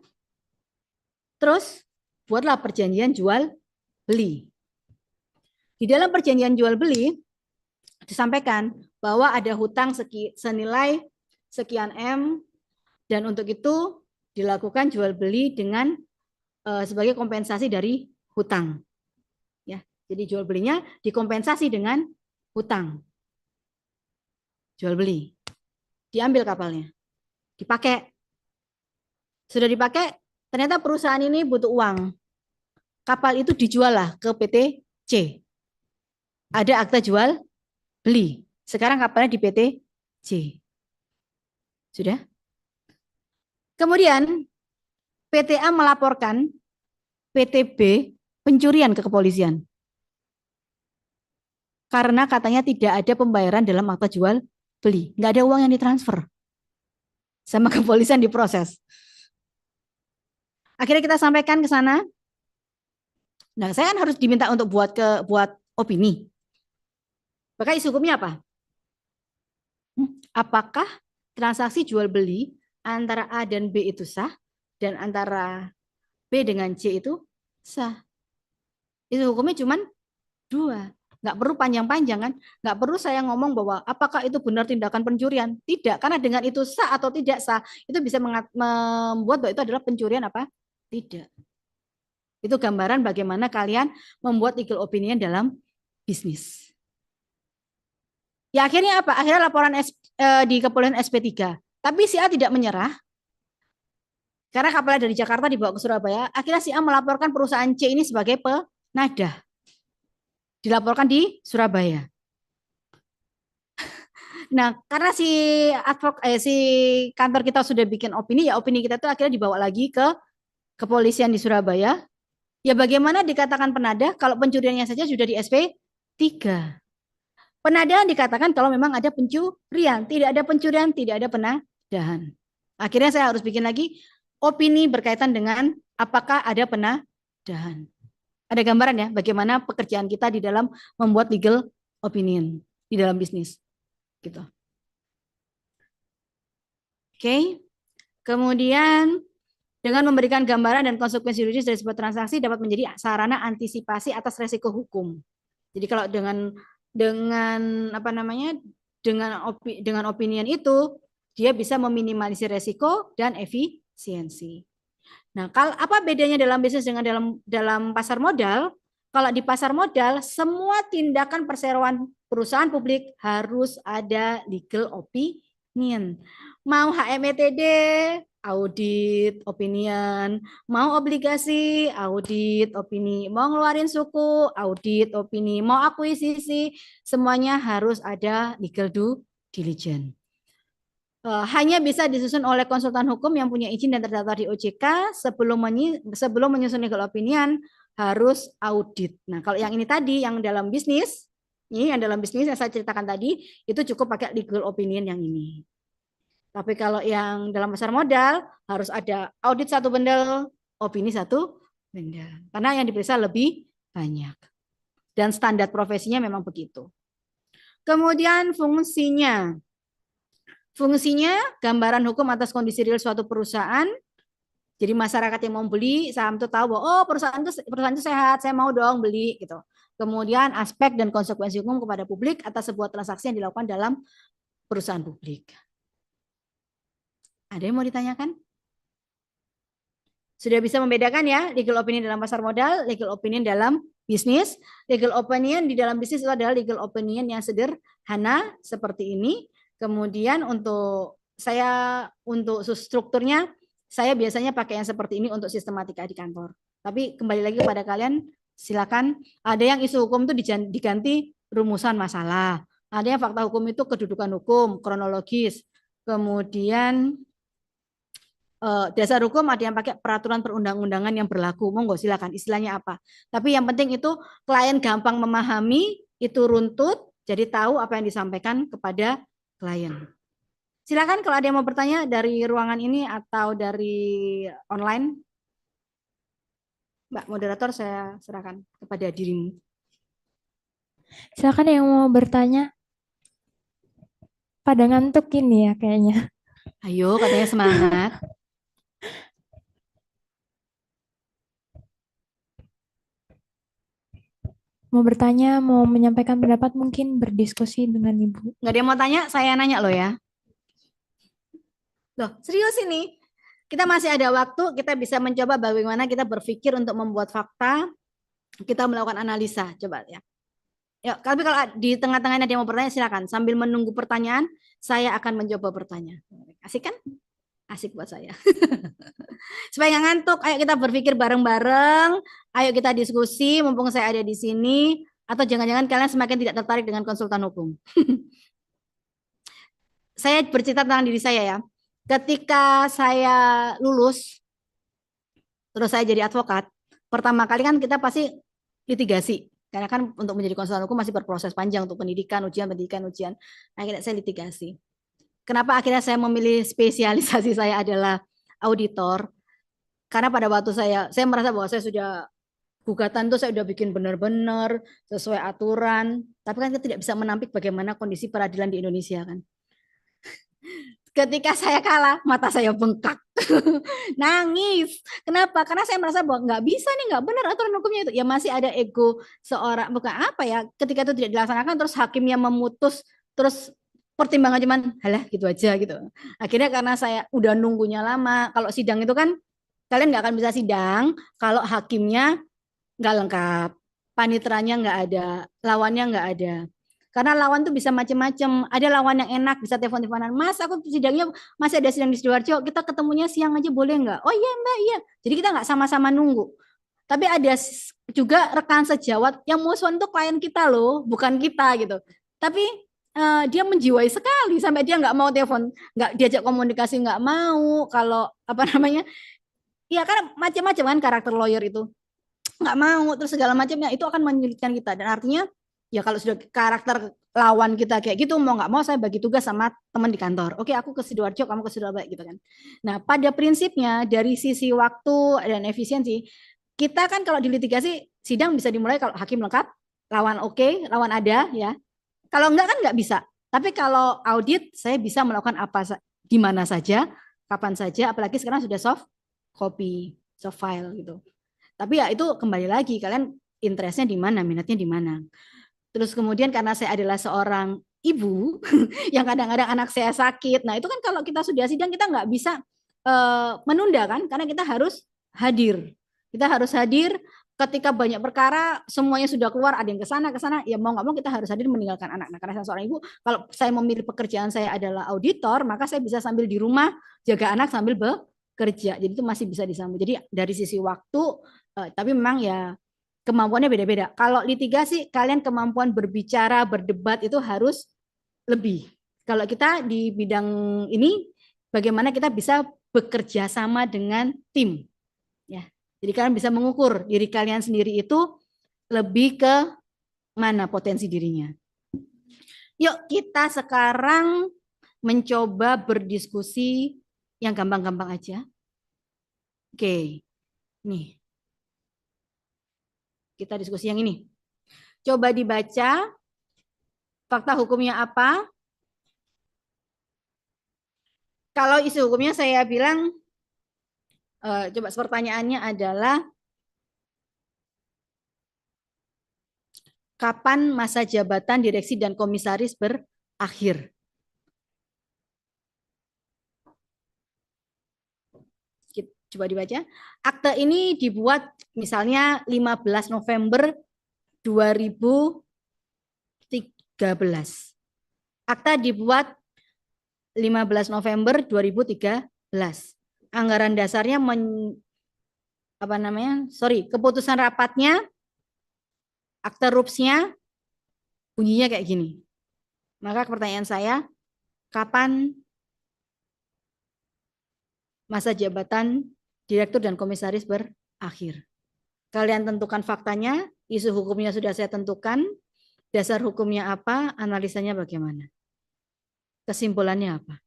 Terus buatlah perjanjian jual beli. Di dalam perjanjian jual beli disampaikan bahwa ada hutang senilai sekian M, dan untuk itu dilakukan jual beli dengan sebagai kompensasi dari hutang. Ya, jadi jual belinya dikompensasi dengan hutang. Jual beli. Diambil kapalnya. Dipakai. Sudah dipakai, ternyata perusahaan ini butuh uang. Kapal itu dijual lah ke PT C. Ada akta jual beli. Sekarang kapalnya di PT C. Sudah? Kemudian PT A melaporkan PT B pencurian ke kepolisian. Karena katanya tidak ada pembayaran dalam akta jual beli. Nggak ada uang yang ditransfer. Sama kepolisian diproses. Akhirnya kita sampaikan ke sana. Nah, saya kan harus diminta untuk buat opini. Maka isu hukumnya apa? Apakah transaksi jual beli antara A dan B itu sah, dan antara B dengan C itu sah? Isu hukumnya cuma dua. Nggak perlu panjang-panjang kan? Nggak perlu saya ngomong bahwa apakah itu benar tindakan pencurian? Tidak, karena dengan itu sah atau tidak sah, itu bisa membuat bahwa itu adalah pencurian apa? Tidak. Itu gambaran bagaimana kalian membuat legal opinion dalam bisnis. Ya akhirnya apa? Akhirnya laporan di kepolisian SP3. Tapi si A tidak menyerah. Karena kapalnya dari Jakarta dibawa ke Surabaya. Akhirnya si A melaporkan perusahaan C ini sebagai penadah. Dilaporkan di Surabaya. Nah, karena si kantor kita sudah bikin opini, ya opini kita itu akhirnya dibawa lagi ke kepolisian di Surabaya. Ya bagaimana dikatakan penadah kalau pencuriannya saja sudah di SP 3. Penadahan dikatakan kalau memang ada pencurian, tidak ada pencurian, tidak ada penadahan. Akhirnya saya harus bikin lagi opini berkaitan dengan apakah ada penadahan. Ada gambaran ya bagaimana pekerjaan kita di dalam membuat legal opinion di dalam bisnis. Gitu. Oke. Kemudian dengan memberikan gambaran dan konsekuensi yuridis dari sebuah transaksi dapat menjadi sarana antisipasi atas resiko hukum. Jadi kalau dengan apa namanya dengan opinion itu dia bisa meminimalisir resiko dan efisiensi. Nah, kalau apa bedanya dalam bisnis dengan dalam pasar modal? Kalau di pasar modal semua tindakan perseroan perusahaan publik harus ada legal opinion. Mau HMETD, audit opinion, mau obligasi, audit opini, mau ngeluarin suku, audit opini, mau akuisisi, semuanya harus ada legal due diligence. Hanya bisa disusun oleh konsultan hukum yang punya izin dan terdaftar di OJK sebelum menyusun legal opinion harus audit. Nah, kalau yang ini tadi yang dalam bisnis, ini yang dalam bisnis yang saya ceritakan tadi itu cukup pakai legal opinion yang ini. Tapi kalau yang dalam pasar modal harus ada audit satu bundle, opini satu bundle. Karena yang diperiksa lebih banyak. Dan standar profesinya memang begitu. Kemudian fungsinya. Fungsinya gambaran hukum atas kondisi real suatu perusahaan. Jadi masyarakat yang mau beli saham itu tahu bahwa oh perusahaan itu sehat, saya mau dong beli gitu. Kemudian aspek dan konsekuensi hukum kepada publik atas sebuah transaksi yang dilakukan dalam perusahaan publik. Ada yang mau ditanyakan? Sudah bisa membedakan ya legal opinion dalam pasar modal, legal opinion dalam bisnis. Legal opinion di dalam bisnis itu adalah legal opinion yang sederhana seperti ini. Kemudian untuk strukturnya saya biasanya pakai yang seperti ini untuk sistematika di kantor. Tapi kembali lagi kepada kalian, silakan. Ada yang isu hukum itu diganti rumusan masalah. Ada yang fakta hukum itu kedudukan hukum, kronologis. Kemudian dasar hukum ada yang pakai peraturan perundang-undangan yang berlaku. Monggo silakan istilahnya apa. Tapi yang penting itu klien gampang memahami, itu runtut, jadi tahu apa yang disampaikan kepada klien. Silakan kalau ada yang mau bertanya dari ruangan ini atau dari online. Mbak moderator saya serahkan kepada dirimu. Silakan yang mau bertanya. Pada ngantuk ini ya kayaknya. Ayo katanya semangat. Mau bertanya, mau menyampaikan pendapat, mungkin berdiskusi dengan Ibu. Nggak ada yang mau tanya, saya nanya loh ya. Loh, serius ini. Kita masih ada waktu, kita bisa mencoba bagaimana kita berpikir untuk membuat fakta, kita melakukan analisa, coba ya. Ya, tapi kalau di tengah-tengah ada yang mau bertanya, silakan. Sambil menunggu pertanyaan, saya akan mencoba bertanya. Asik kan? Asik buat saya. Supaya nggak ngantuk, ayo kita berpikir bareng-bareng, ayo kita diskusi, mumpung saya ada di sini, atau jangan-jangan kalian semakin tidak tertarik dengan konsultan hukum. Saya bercerita tentang diri saya ya. Ketika saya lulus, terus saya jadi advokat, pertama kali kan kita pasti litigasi. Karena kan untuk menjadi konsultan hukum masih berproses panjang untuk pendidikan, ujian. Akhirnya saya litigasi. Kenapa akhirnya saya memilih spesialisasi saya adalah auditor? Karena pada waktu saya merasa bahwa saya sudah gugatan itu saya sudah bikin benar-benar sesuai aturan. Tapi kan kita tidak bisa menampik bagaimana kondisi peradilan di Indonesia kan. Ketika saya kalah, mata saya bengkak. Nangis. Kenapa? Karena saya merasa bahwa nggak bisa nih, nggak benar aturan hukumnya itu. Ya masih ada ego seorang, bukan apa ya, ketika itu tidak dilaksanakan, terus hakimnya memutus, terus pertimbangan cuman, halah gitu aja gitu. Akhirnya karena saya udah nunggunya lama, kalau sidang itu kan, kalian nggak akan bisa sidang, kalau hakimnya nggak lengkap, paniteranya nggak ada, lawannya nggak ada. Karena lawan tuh bisa macam-macam. Ada lawan yang enak, bisa telepon-teleponan. Mas, aku sidangnya masih ada sidang di Sidoarjo. Kita ketemunya siang aja boleh nggak? Oh iya Mbak, iya. Jadi kita nggak sama-sama nunggu. Tapi ada juga rekan sejawat yang musuhan tuh klien kita loh, bukan kita gitu. Tapi dia menjiwai sekali sampai dia nggak mau telepon, nggak diajak komunikasi, nggak mau. Kalau apa namanya? Ya kan macam-macam kan karakter lawyer itu. nggak mau terus segala macamnya itu akan menyulitkan kita dan artinya ya kalau sudah karakter lawan kita kayak gitu mau nggak mau saya bagi tugas sama teman di kantor. Oke, aku ke Sidoarjo, kamu ke Surabaya gitu kan. Nah, pada prinsipnya dari sisi waktu dan efisiensi, kita kan kalau di litigasi sidang bisa dimulai kalau hakim lengkap, lawan oke, lawan ada ya. Kalau enggak kan nggak bisa. Tapi kalau audit saya bisa melakukan apa di mana saja, kapan saja, apalagi sekarang sudah soft copy, soft file gitu. Tapi ya itu kembali lagi kalian interestnya di mana, minatnya di mana. Terus kemudian karena saya adalah seorang ibu yang kadang-kadang anak saya sakit. Nah, itu kan kalau kita sudah sidang kita nggak bisa menunda kan karena kita harus hadir. Kita harus hadir ketika banyak perkara semuanya sudah keluar ada yang ke sana ya mau nggak mau kita harus hadir meninggalkan anak. Nah, karena saya seorang ibu kalau saya memilih pekerjaan saya adalah auditor maka saya bisa sambil di rumah jaga anak sambil bekerja. Jadi itu masih bisa disambung. Jadi dari sisi waktu tapi memang ya kemampuannya beda-beda. Kalau litigasi, kalian kemampuan berbicara, berdebat itu harus lebih. Kalau kita di bidang ini, bagaimana kita bisa bekerja sama dengan tim. Ya, jadi kalian bisa mengukur diri kalian sendiri itu lebih ke mana potensi dirinya. Yuk kita sekarang mencoba berdiskusi yang gampang-gampang aja. Oke, nih kita diskusi yang ini. Coba dibaca fakta hukumnya apa. Kalau isu hukumnya saya bilang, coba pertanyaannya adalah kapan masa jabatan direksi dan komisaris berakhir? Coba dibaca. Akte ini dibuat misalnya 15 November 2013. Akta dibuat 15 November 2013. Anggaran dasarnya apa namanya? Sorry, keputusan rapatnya, akte rupsnya bunyinya kayak gini. Maka pertanyaan saya, kapan masa jabatan direktur dan komisaris berakhir? Kalian tentukan faktanya, isu hukumnya sudah saya tentukan, dasar hukumnya apa, analisanya bagaimana, kesimpulannya apa.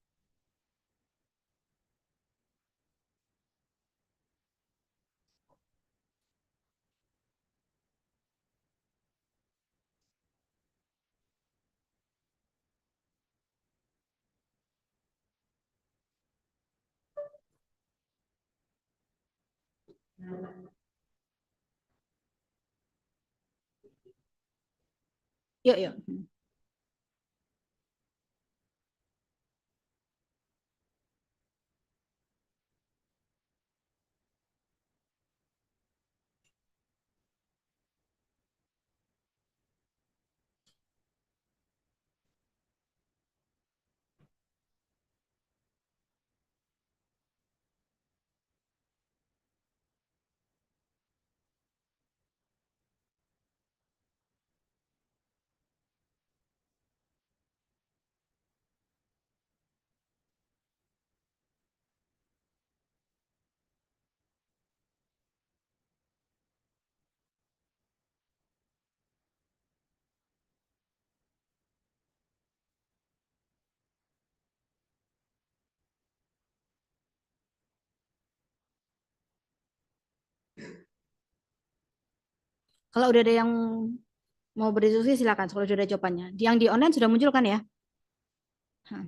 Yuk, yuk. Kalau udah ada yang mau berdiskusi silakan. Kalau sudah ada jawabannya. Yang di online sudah muncul kan ya? Hah.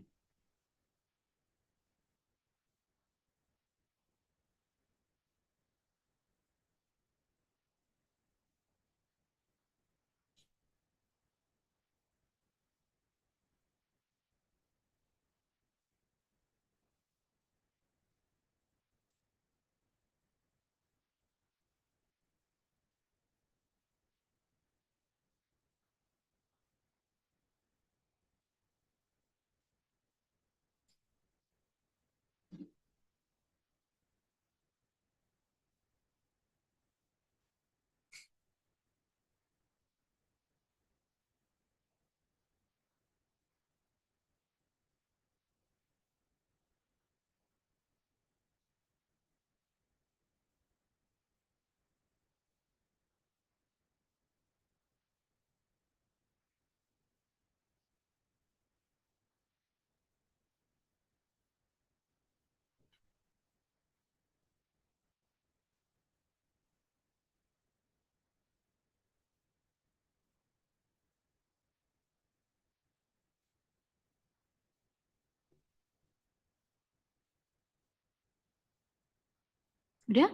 Udah?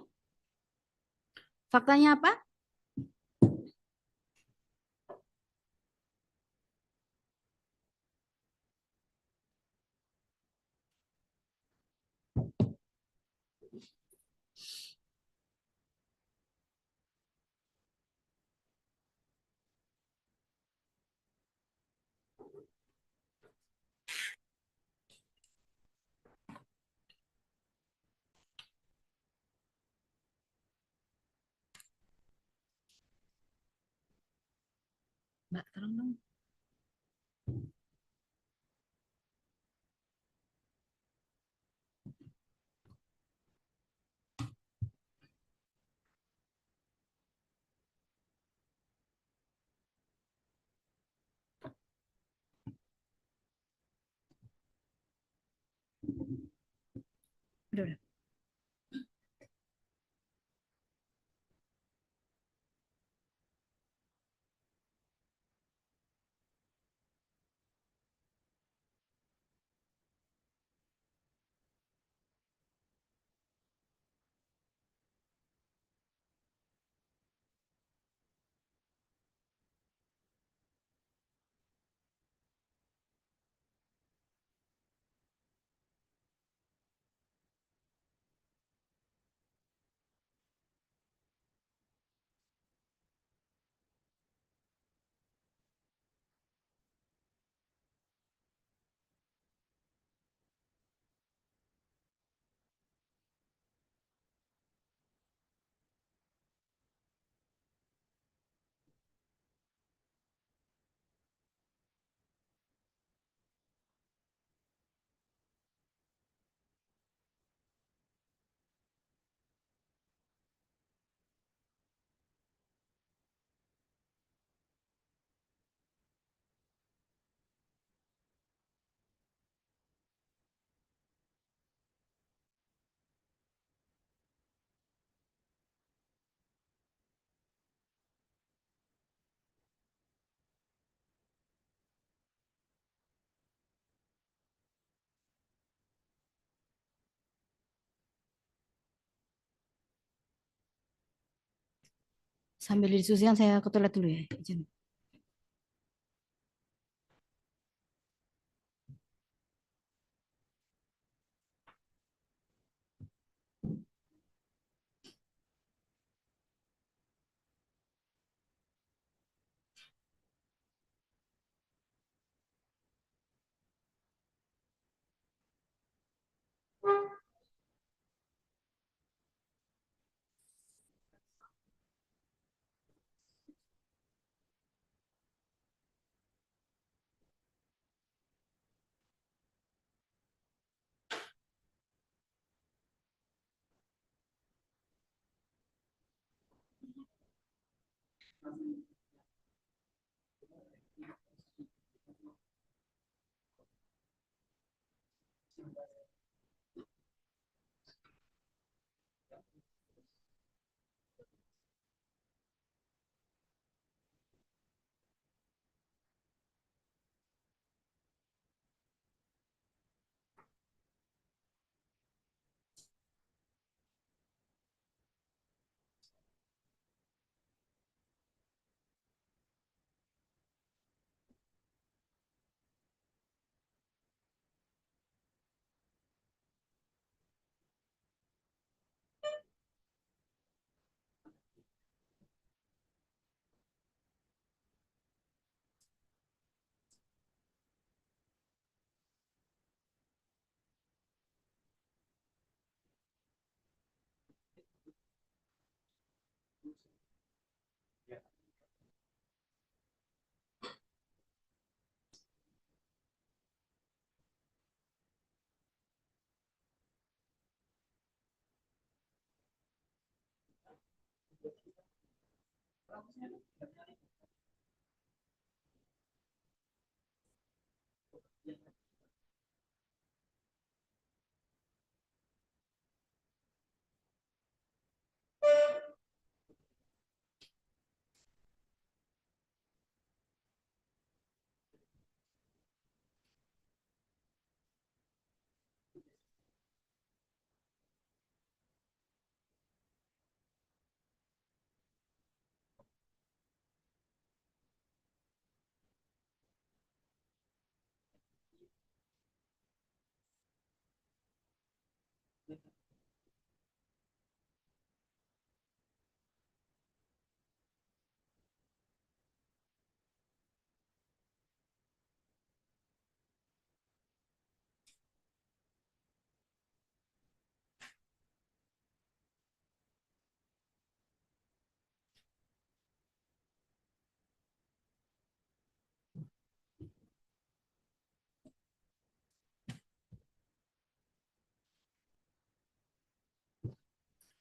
Faktanya apa? Mbak, tolong dong. Udah. Sambil diskusikan saya ke toilet dulu ya. Izin.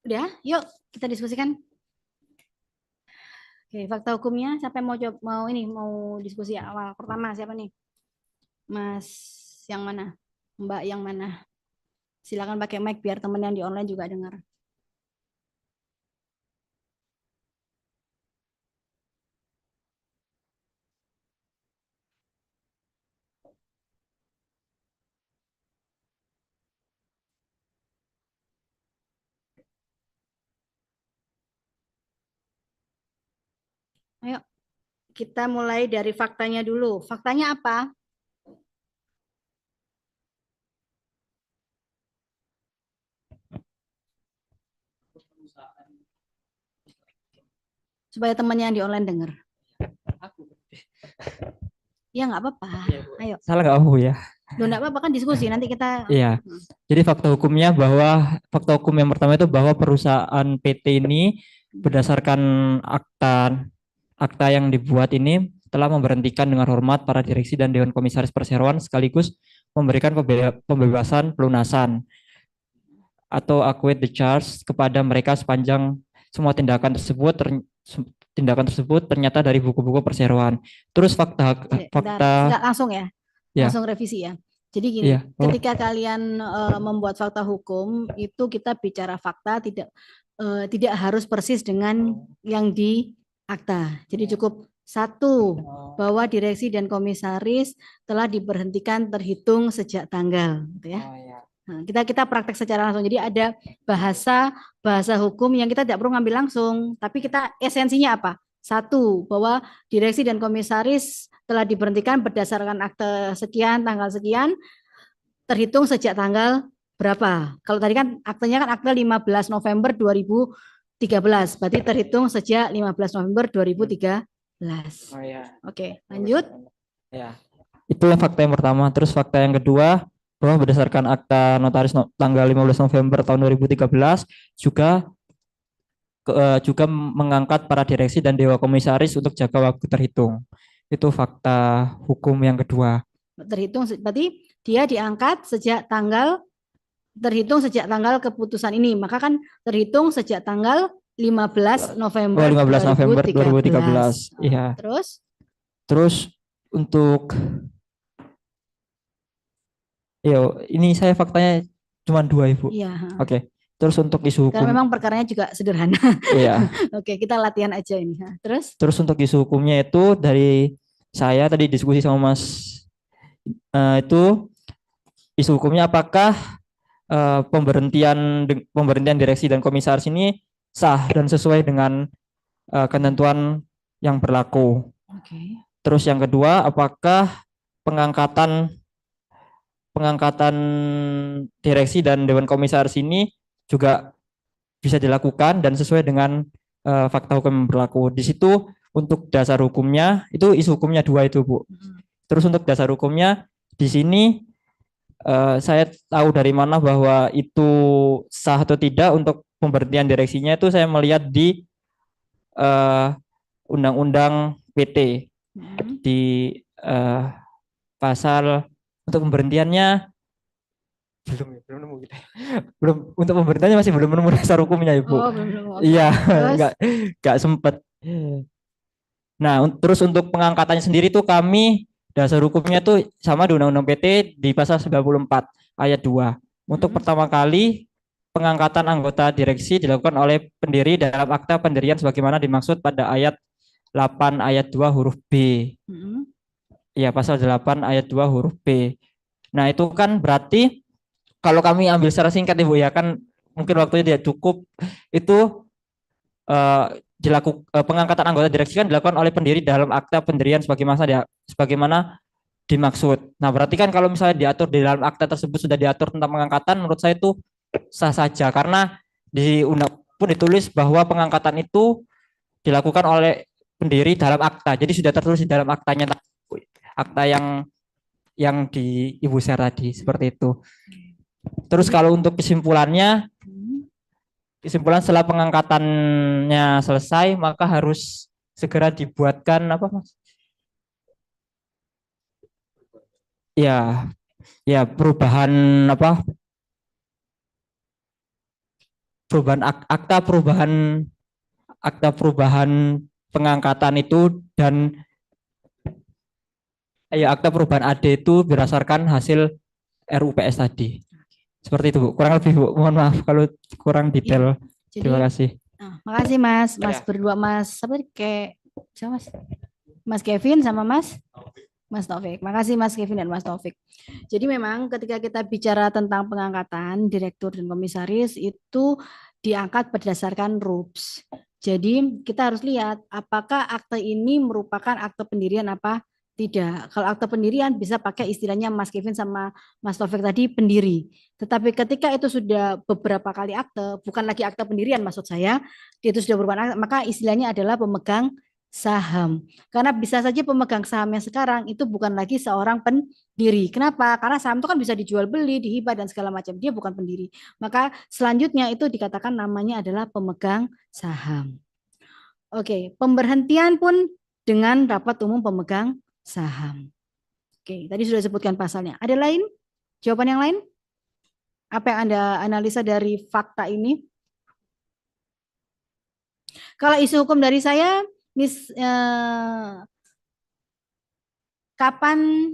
Udah, yuk kita diskusikan. Oke, fakta hukumnya siapa yang mau diskusi awal pertama siapa nih? Mas yang mana? Mbak yang mana? Silakan pakai mic biar temen yang di online juga dengar. Ayo, kita mulai dari faktanya dulu. Faktanya apa? Supaya temannya yang di online dengar. Ya nggak apa-apa. Ayo. Salah nggak aku ya? Loh, nggak apa-apa kan diskusi. Nanti kita. Iya. Jadi fakta hukum yang pertama itu bahwa perusahaan PT ini berdasarkan akta akta yang dibuat ini telah memberhentikan dengan hormat para direksi dan dewan komisaris perseroan sekaligus memberikan pembebasan pelunasan atau acquit the charge kepada mereka sepanjang semua tindakan tersebut ternyata dari buku-buku perseroan. Terus Bentar, fakta nggak langsung ya. ya, Langsung revisi ya. Jadi gini, iya. Oh, ketika kalian membuat fakta hukum itu kita bicara fakta tidak harus persis dengan yang di akta. Jadi cukup satu bahwa direksi dan komisaris telah diberhentikan terhitung sejak tanggal, gitu ya. iya. Nah, kita praktek secara langsung. Jadi ada bahasa bahasa hukum yang kita tidak perlu ngambil langsung, tapi kita esensinya apa? Satu, bahwa direksi dan komisaris telah diberhentikan berdasarkan akte sekian, tanggal sekian, terhitung sejak tanggal berapa. Kalau tadi kan aktenya kan akte 15 November 2013, berarti terhitung sejak 15 November 2013. Oh iya. Oke, lanjut. Ya. Itu yang fakta yang pertama. Terus fakta yang kedua bahwa berdasarkan akta notaris tanggal 15 November tahun 2013 juga mengangkat para direksi dan dewa komisaris untuk jangka waktu terhitung. Itu fakta hukum yang kedua. Terhitung berarti dia diangkat terhitung sejak tanggal keputusan ini. Maka kan terhitung sejak tanggal 15 November 15 November 2013. 2013. Iya. Terus Untuk ini saya faktanya cuma 2, Ibu. iya. Oke. Terus untuk isu hukum. Karena memang perkaranya juga sederhana. Iya. Oke, kita latihan aja ini. Terus untuk isu hukumnya itu dari saya tadi diskusi sama Mas itu isu hukumnya apakah pemberhentian direksi dan komisaris ini sah dan sesuai dengan ketentuan yang berlaku. Oke. Terus yang kedua, apakah pengangkatan direksi dan dewan komisaris ini juga bisa dilakukan dan sesuai dengan fakta hukum yang berlaku. Di situ untuk dasar hukumnya itu isu hukumnya 2 itu, Bu. Terus untuk dasar hukumnya di sini saya tahu dari mana bahwa itu sah atau tidak untuk pemberhentian direksinya itu saya melihat di undang-undang PT di pasal untuk pemberhentiannya belum nemu gitu. Belum untuk pemberhentiannya masih belum nemu dasar hukumnya, Ibu. Oh, belum. Iya, enggak sempat. Nah, terus untuk pengangkatannya sendiri tuh kami dasar hukumnya tuh sama di Undang-Undang PT di pasal 94 ayat 2. Untuk pertama kali pengangkatan anggota direksi dilakukan oleh pendiri dalam akta pendirian sebagaimana dimaksud pada ayat 8 ayat 2 huruf B. Ya, pasal 8 ayat 2 huruf B. Nah, itu kan berarti kalau kami ambil secara singkat Ibu ya kan mungkin waktunya tidak cukup itu pengangkatan anggota direksi kan dilakukan oleh pendiri dalam akta pendirian sebagaimana dimaksud. Nah, berarti kan kalau misalnya diatur di dalam akta tersebut sudah diatur tentang pengangkatan, menurut saya itu sah saja karena di undang pun ditulis bahwa pengangkatan itu dilakukan oleh pendiri dalam akta. Jadi sudah tertulis di dalam aktanya, akta yang di Ibu share tadi seperti itu. Terus kalau untuk kesimpulan setelah pengangkatannya selesai maka harus segera dibuatkan apa Mas? Ya perubahan akta perubahan pengangkatan itu dan ya akta perubahan AD itu berdasarkan hasil RUPS tadi. Seperti itu, Bu. Kurang lebih, Bu. Mohon maaf kalau kurang Iya. detail. Jadi, Terima kasih. makasih Mas, Mas Ya. berdua, Mas, apa kayak siapa Mas? Mas Kevin sama Mas Taufik. Makasih Mas Kevin dan Mas Taufik. Jadi memang ketika kita bicara tentang pengangkatan direktur dan komisaris itu diangkat berdasarkan RUPS. Jadi kita harus lihat apakah akte ini merupakan akte pendirian apa tidak. Kalau akte pendirian bisa pakai istilahnya Mas Kevin sama Mas Taufik tadi pendiri. Tetapi ketika itu sudah beberapa kali akte, bukan lagi akte pendirian maksud saya, itu sudah berupa akte, maka istilahnya adalah pemegang saham. Karena bisa saja pemegang saham yang sekarang itu bukan lagi seorang pendiri. Kenapa? Karena saham itu kan bisa dijual beli, dihibah dan segala macam. Dia bukan pendiri. Maka selanjutnya itu dikatakan namanya adalah pemegang saham. Oke, pemberhentian pun dengan rapat umum pemegang saham. Oke, tadi sudah disebutkan pasalnya. Ada lain? Jawaban yang lain? Apa yang Anda analisa dari fakta ini? Kalau isu hukum dari saya, kapan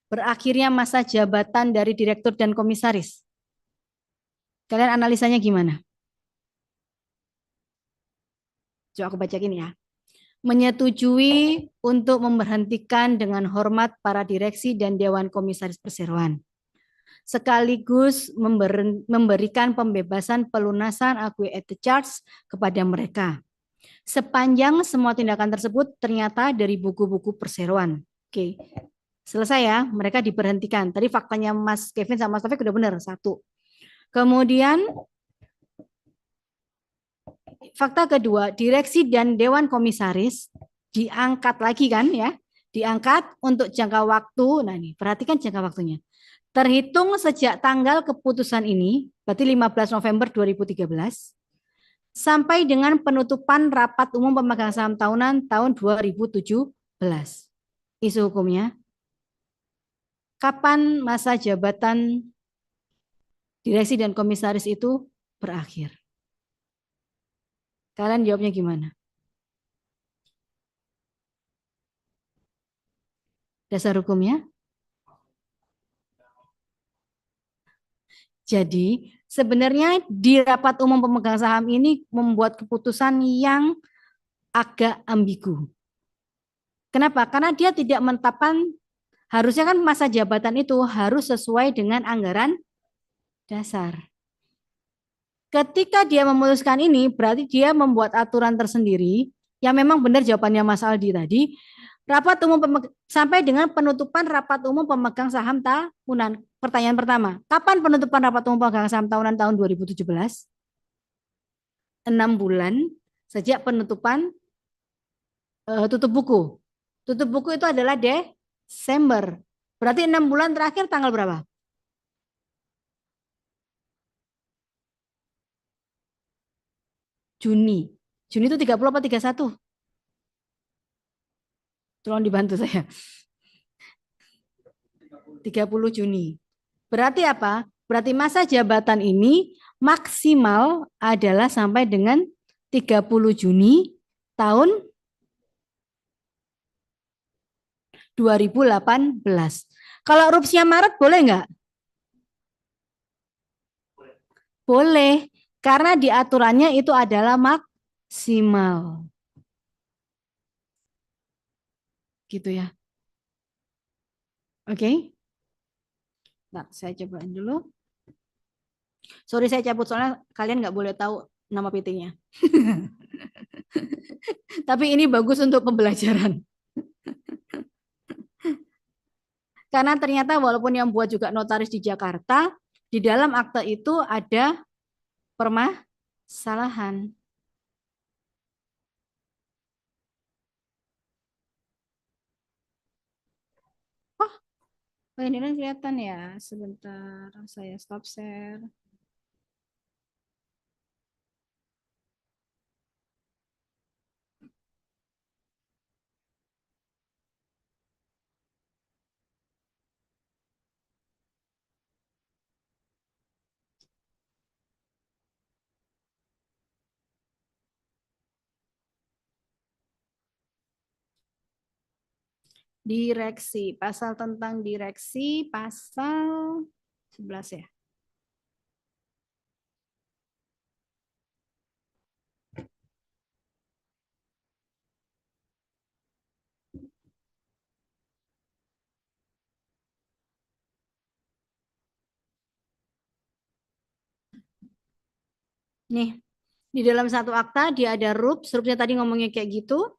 berakhirnya masa jabatan dari direktur dan komisaris? Kalian analisanya gimana? Coba aku bacain ya. Menyetujui untuk memberhentikan dengan hormat para direksi dan Dewan Komisaris Perseroan. Sekaligus memberikan pembebasan pelunasan acquit at the charge kepada mereka. Sepanjang semua tindakan tersebut ternyata dari buku-buku perseroan. Oke, selesai ya, mereka diberhentikan. Tadi faktanya Mas Kevin sama Mas Taufik udah benar, satu. Kemudian fakta kedua, direksi dan dewan komisaris diangkat lagi kan ya, diangkat untuk jangka waktu. Nah ini, perhatikan jangka waktunya. Terhitung sejak tanggal keputusan ini, berarti 15 November 2013, sampai dengan penutupan rapat umum pemegang saham tahunan tahun 2017. Isu hukumnya, kapan masa jabatan direksi dan komisaris itu berakhir? Kalian jawabnya gimana? Dasar hukumnya? Jadi sebenarnya di rapat umum pemegang saham ini membuat keputusan yang agak ambigu. Kenapa? Karena dia tidak menetapkan, harusnya kan masa jabatan itu harus sesuai dengan anggaran dasar. Ketika dia memutuskan ini, berarti dia membuat aturan tersendiri yang memang benar jawabannya Mas Aldi tadi. Rapat umum sampai dengan penutupan rapat umum pemegang saham tahunan. Pertanyaan pertama, kapan penutupan rapat umum pemegang saham tahunan tahun 2017? 6 bulan sejak penutupan tutup buku. Tutup buku itu adalah Desember. Berarti 6 bulan terakhir tanggal berapa? Juni. Juni itu 30 apa 31? Tolong dibantu saya. 30 Juni. Berarti apa? Berarti masa jabatan ini maksimal adalah sampai dengan 30 Juni tahun 2018. Kalau RUPS-nya Maret boleh nggak? Boleh, karena di aturannya itu adalah maksimal. Gitu ya. Oke. Nah, saya cobain dulu. Sorry saya cabut soalnya kalian nggak boleh tahu nama PT-nya. Tapi ini bagus untuk pembelajaran. Karena ternyata walaupun yang buat juga notaris di Jakarta, di dalam akte itu ada permasalahan. Oh, ini kan kelihatan ya. Sebentar, saya stop share. Direksi, pasal tentang direksi, pasal 11 ya. Nih, di dalam satu akta dia ada rups, rupsnya tadi ngomongnya kayak gitu.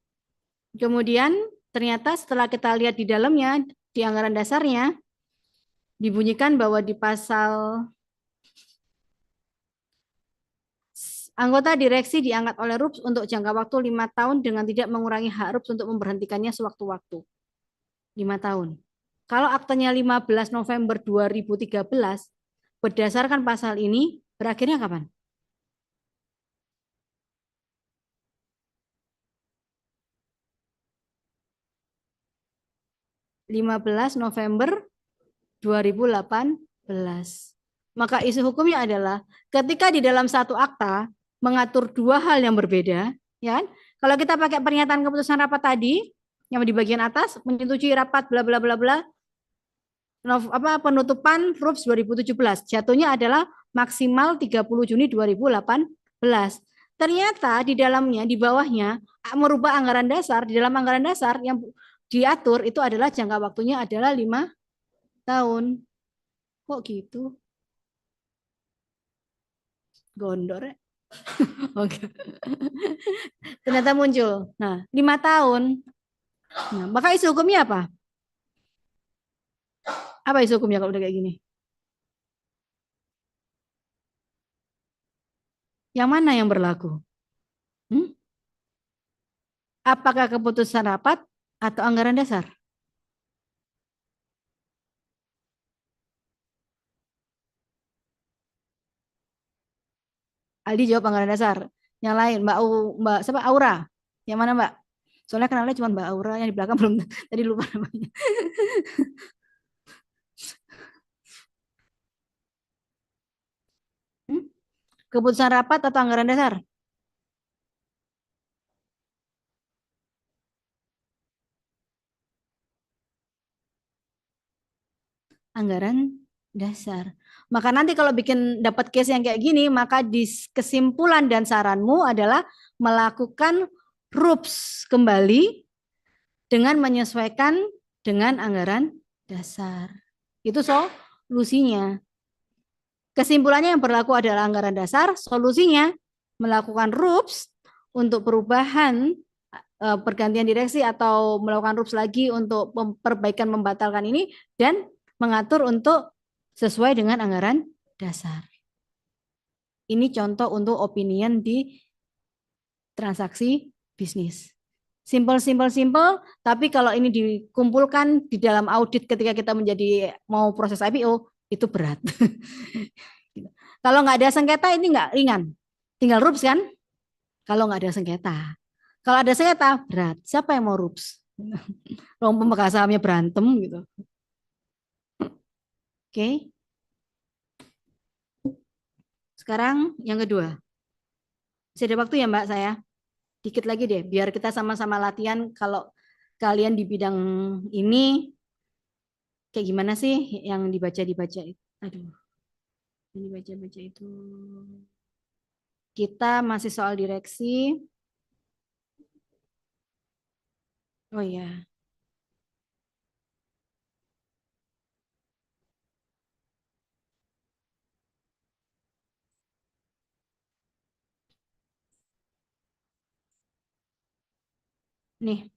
Kemudian ternyata setelah kita lihat di dalamnya, di anggaran dasarnya, dibunyikan bahwa di pasal anggota direksi diangkat oleh RUPS untuk jangka waktu 5 tahun dengan tidak mengurangi hak RUPS untuk memberhentikannya sewaktu-waktu. 5 tahun. Kalau aktenya 15 November 2013, berdasarkan pasal ini, berakhirnya kapan? 15 November 2018. Maka isu hukumnya adalah ketika di dalam satu akta mengatur dua hal yang berbeda, ya kan? Kalau kita pakai pernyataan keputusan rapat tadi yang di bagian atas menyetujui rapat bla bla bla bla penutupan RUPS 2017 jatuhnya adalah maksimal 30 Juni 2018. Ternyata di dalamnya di bawahnya merubah anggaran dasar, di dalam anggaran dasar yang diatur itu adalah jangka waktunya adalah 5 tahun. Kok gitu? Gondor ya? Oke. Ternyata muncul. Nah, 5 tahun. Nah, maka isu hukumnya apa? Apa isu hukumnya kalau udah kayak gini? Yang mana yang berlaku? Hmm? Apakah keputusan rapat atau anggaran dasar? Aldi jawab anggaran dasar. Yang lain, Mbak siapa? Aura. Yang mana Mbak? Soalnya kenalnya cuma Mbak Aura, yang di belakang belum tadi lupa namanya. Hmm? Keputusan rapat atau anggaran dasar? Anggaran dasar. Maka nanti kalau bikin dapat case yang kayak gini, maka di kesimpulan dan saranmu adalah melakukan RUPS kembali dengan menyesuaikan dengan anggaran dasar. Itu solusinya. Kesimpulannya yang berlaku adalah anggaran dasar, solusinya melakukan RUPS untuk perubahan pergantian direksi atau melakukan RUPS lagi untuk perbaikan membatalkan ini dan mengatur untuk sesuai dengan anggaran dasar. Ini contoh untuk opinion di transaksi bisnis. Simple, simple, simple. Tapi kalau ini dikumpulkan di dalam audit ketika kita menjadi mau proses IPO, itu berat. Kalau nggak ada sengketa ini nggak ringan. Tinggal RUPS kan? Kalau nggak ada sengketa. Kalau ada sengketa, berat. Siapa yang mau RUPS? Orang pemegang sahamnya berantem gitu. Oke. Sekarang yang kedua. Masih ada waktu ya Mbak saya? Dikit lagi deh, biar kita sama-sama latihan kalau kalian di bidang ini kayak gimana sih yang dibaca-dibaca itu. Aduh, yang dibaca-baca itu. Kita masih soal direksi. Oh iya, nih.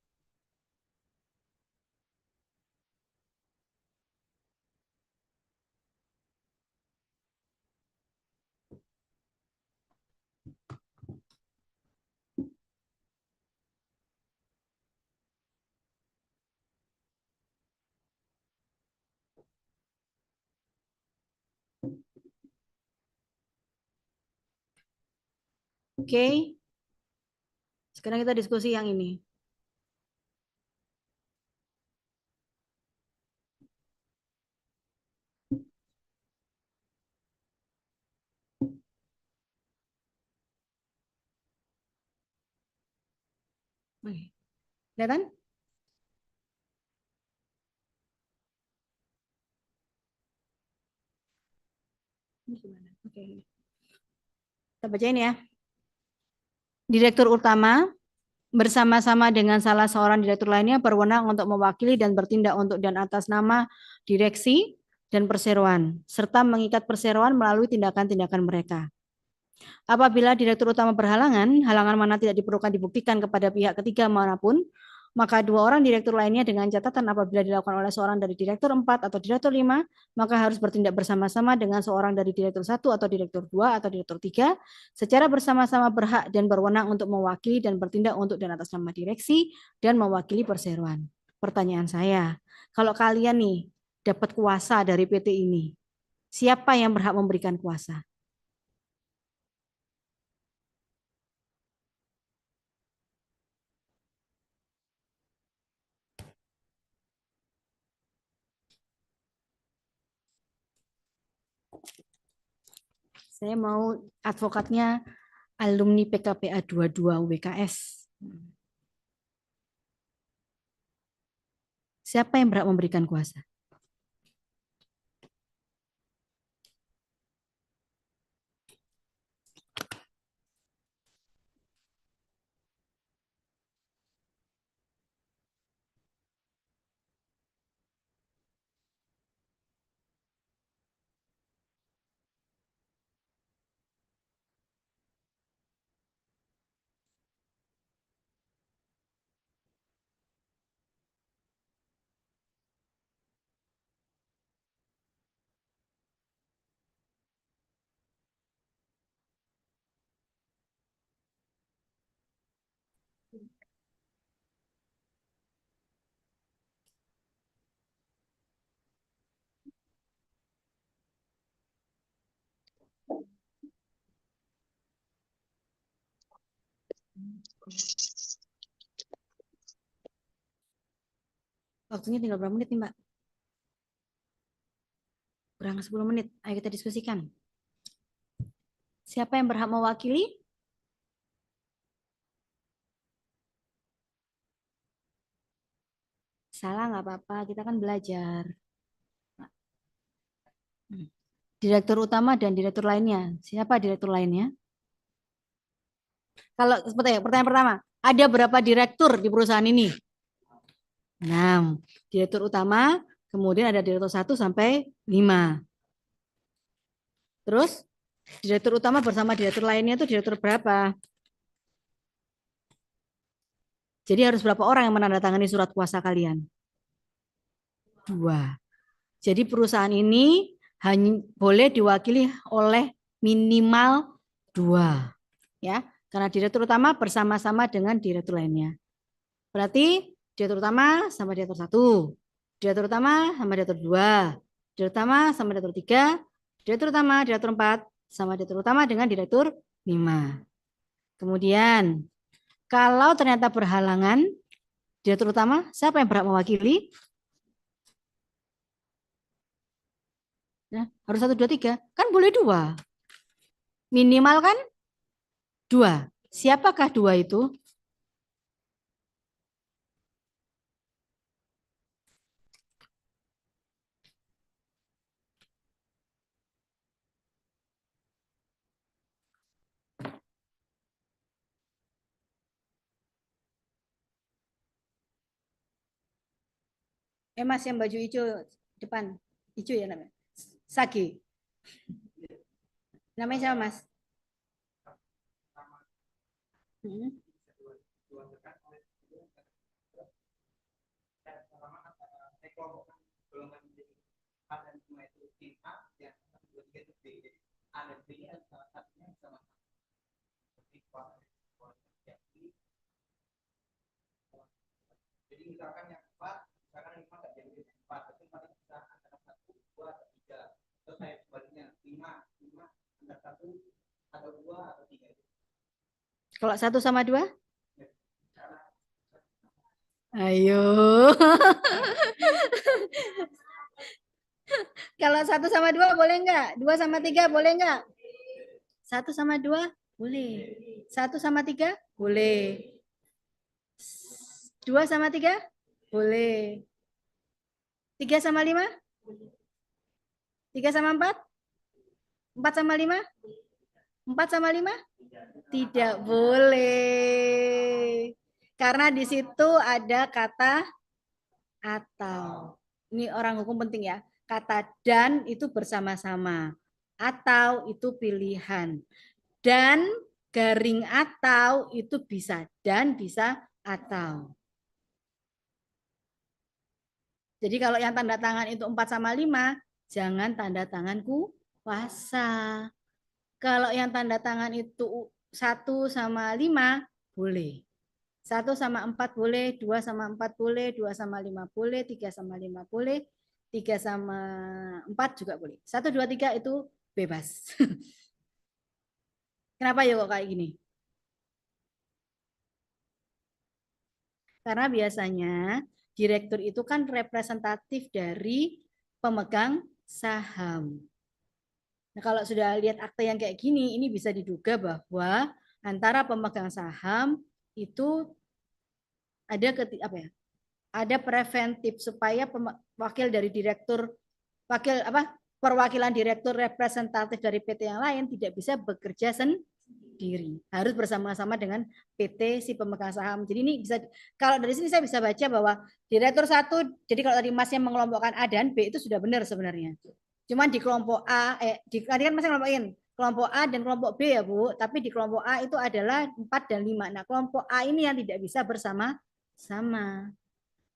Oke, sekarang kita diskusi yang ini. Oke. Kelihatan? Ini gimana? Oke. Kita bacain ya. Direktur utama bersama-sama dengan salah seorang direktur lainnya berwenang untuk mewakili dan bertindak untuk dan atas nama direksi dan perseroan, serta mengikat perseroan melalui tindakan-tindakan mereka. Apabila direktur utama berhalangan, halangan mana tidak diperlukan dibuktikan kepada pihak ketiga manapun, maka dua orang direktur lainnya dengan catatan apabila dilakukan oleh seorang dari direktur 4 atau direktur 5, maka harus bertindak bersama-sama dengan seorang dari direktur 1 atau direktur 2 atau direktur 3, secara bersama-sama berhak dan berwenang untuk mewakili dan bertindak untuk dan atas nama direksi dan mewakili perseroan. Pertanyaan saya, kalau kalian nih dapat kuasa dari PT ini, siapa yang berhak memberikan kuasa? Saya mau advokatnya alumni PKPA 22 WKS. Siapa yang berhak memberikan kuasa? Waktunya tinggal berapa menit nih, Mbak? Kurang 10 menit. Ayo kita diskusikan. Siapa yang berhak mewakili? Salah nggak apa-apa, kita kan belajar. Direktur utama dan direktur lainnya. Siapa direktur lainnya? Kalau pertanyaan pertama, ada berapa direktur di perusahaan ini? 6. Direktur utama, kemudian ada direktur 1 sampai 5. Terus direktur utama bersama direktur lainnya itu direktur berapa? Jadi harus berapa orang yang menandatangani surat kuasa kalian? 2. Jadi perusahaan ini hanya boleh diwakili oleh minimal 2. Ya, karena direktur utama bersama-sama dengan direktur lainnya. Berarti direktur utama sama direktur 1, direktur utama sama direktur 2, direktur utama sama direktur 3, direktur utama, direktur 4 sama direktur utama dengan direktur 5. Kemudian kalau ternyata berhalangan, direktur utama siapa yang berhak mewakili? Nah, harus 1, 2, 3. Kan boleh 2. Minimal kan 2. Siapakah 2 itu? Mas yang baju hijau depan. Hijau ya namanya. Sagi. Namanya siapa, Mas? Hmm. Jadi misalkan yang 4, misalkan yang 5 nggak jadi 4, tapi 4 bisa antara 1, 2, atau 3. Terus saya sebaliknya 5 antara 1 atau 2 atau 3. Kalau 1 sama 2? Ayo. Kalau 1 sama 2 boleh enggak? 2 sama 3 boleh enggak? 1 sama 2 boleh. 1 sama 3 boleh. 2 sama 3 boleh. 3 sama 5? 3 sama 4? 4 sama 5? 4 sama 5? Tidak boleh. Karena di situ ada kata atau. Ini orang hukum penting ya. Kata dan itu bersama-sama. Atau itu pilihan. Dan garing atau itu bisa dan bisa atau. Jadi kalau yang tanda tangan itu 4 sama 5, jangan tanda tanganku kuasa. Kalau yang tanda tangan itu 1 sama 5, boleh. 1 sama 4 boleh, 2 sama 4 boleh, 2 sama 5 boleh, 3 sama 5 boleh, 3 sama 4 juga boleh. 1, 2, 3 itu bebas. Kenapa ya kok kayak gini? Karena biasanya direktur itu kan representatif dari pemegang saham. Nah, kalau sudah lihat akte yang kayak gini, ini bisa diduga bahwa antara pemegang saham itu ada apa ya? Ada preventif supaya wakil dari direktur perwakilan direktur representatif dari PT yang lain tidak bisa bekerja sendiri, harus bersama-sama dengan PT si pemegang saham. Jadi ini bisa, kalau dari sini saya bisa baca bahwa direktur satu, jadi kalau tadi masnya mengelompokkan A dan B itu sudah benar sebenarnya. Cuman di kelompok A, tadi kan masnya ngelompokin kelompok A dan kelompok B ya Bu, tapi di kelompok A itu adalah 4 dan 5. Nah kelompok A ini yang tidak bisa bersama-sama.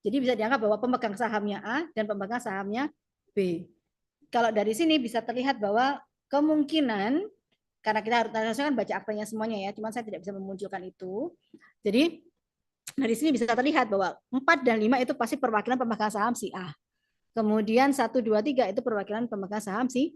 Jadi bisa dianggap bahwa pemegang sahamnya A dan pemegang sahamnya B. Kalau dari sini bisa terlihat bahwa kemungkinan, karena kita harus kan baca aktanya semuanya ya, cuman saya tidak bisa memunculkan itu. Jadi dari sini bisa terlihat bahwa 4 dan 5 itu pasti perwakilan pemegang saham si A. Kemudian 1, 2, 3 itu perwakilan pemegang saham si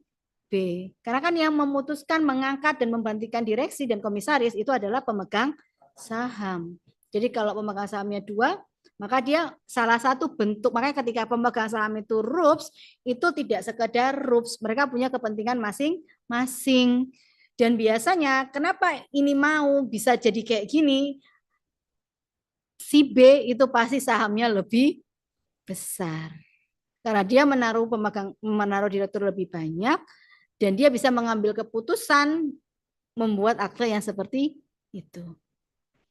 B. Karena kan yang memutuskan mengangkat dan memberhentikan direksi dan komisaris itu adalah pemegang saham. Jadi kalau pemegang sahamnya 2, maka dia salah satu bentuk, makanya ketika pemegang saham itu RUPS, itu tidak sekedar RUPS, mereka punya kepentingan masing-masing. Dan biasanya kenapa ini mau bisa jadi kayak gini, si B itu pasti sahamnya lebih besar. Karena dia menaruh direktur lebih banyak, dan dia bisa mengambil keputusan membuat akte yang seperti itu.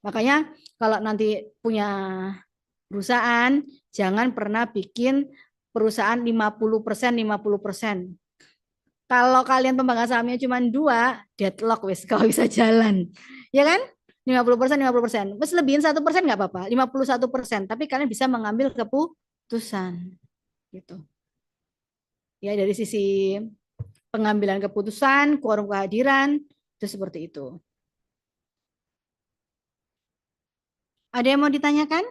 Makanya kalau nanti punya perusahaan, jangan pernah bikin perusahaan 50%, 50%. Kalau kalian pemegang sahamnya cuma 2, deadlock wes, kalau bisa jalan. Ya kan? 50%, 50%. Wes lebihin 1% nggak apa-apa, 51%. Tapi kalian bisa mengambil keputusan. Gitu. Ya dari sisi pengambilan keputusan, quorum kehadiran, itu seperti itu. Ada yang mau ditanyakan?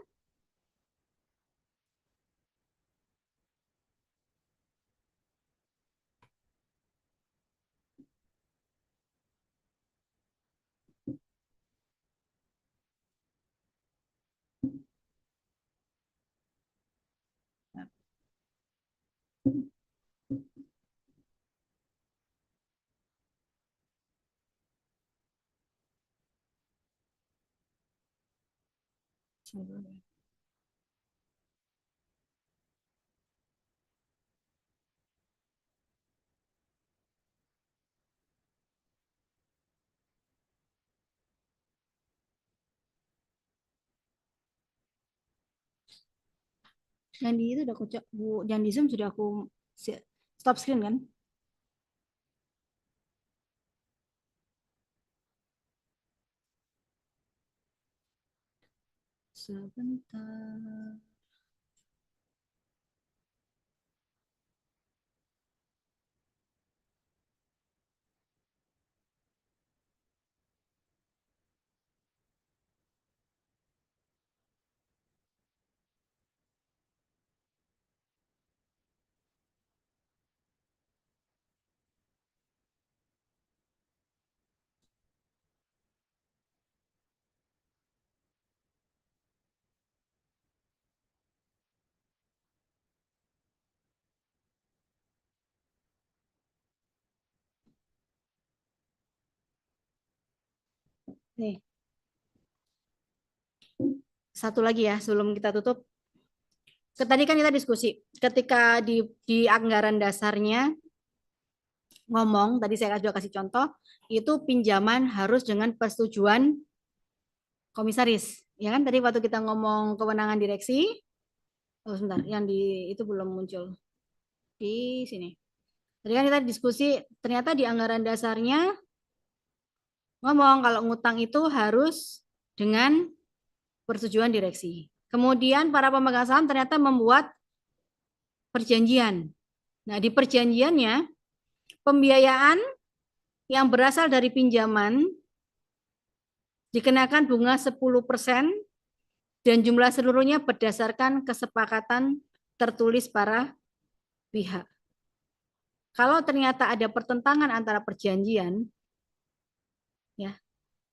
Yang di itu udah aku yang di Zoom sudah aku stop screen kan? Sebentar. Nih, satu lagi ya sebelum kita tutup. Tadi kan kita diskusi ketika di anggaran dasarnya ngomong, tadi saya sudah kasih contoh, itu pinjaman harus dengan persetujuan komisaris. Ya kan tadi waktu kita ngomong kewenangan direksi, oh sebentar, yang di itu belum muncul di sini. Tadi kan kita diskusi, ternyata di anggaran dasarnya ngomong kalau ngutang itu harus dengan persetujuan direksi. Kemudian para pemegang saham ternyata membuat perjanjian. Nah, di perjanjiannya pembiayaan yang berasal dari pinjaman dikenakan bunga 10% dan jumlah seluruhnya berdasarkan kesepakatan tertulis para pihak. Kalau ternyata ada pertentangan antara perjanjian, ya,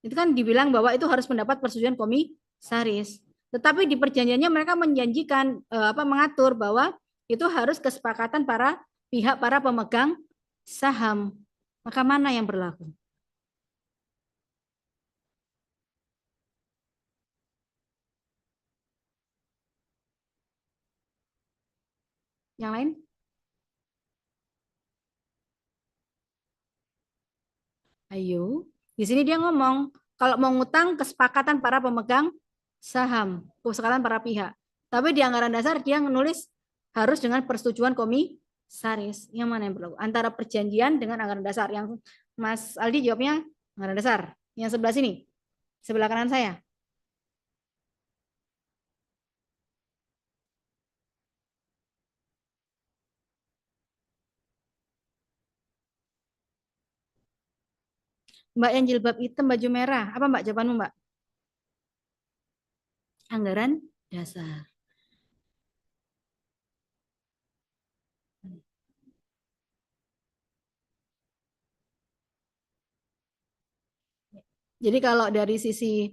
itu kan dibilang bahwa itu harus mendapat persetujuan komisaris. Tetapi di perjanjiannya mereka menjanjikan mengatur bahwa itu harus kesepakatan para pihak, para pemegang saham. Maka mana yang berlaku? Yang lain? Ayo, di sini dia ngomong kalau mau ngutang kesepakatan para pemegang saham, kesepakatan para pihak. Tapi di anggaran dasar dia menulis harus dengan persetujuan komisaris. Yang mana yang berlaku? Antara perjanjian dengan anggaran dasar. Yang Mas Aldi jawabnya anggaran dasar. Yang sebelah sini, sebelah kanan saya. Mbak yang jilbab hitam baju merah, apa Mbak jawabanmu Mbak? Anggaran dasar. Jadi kalau dari sisi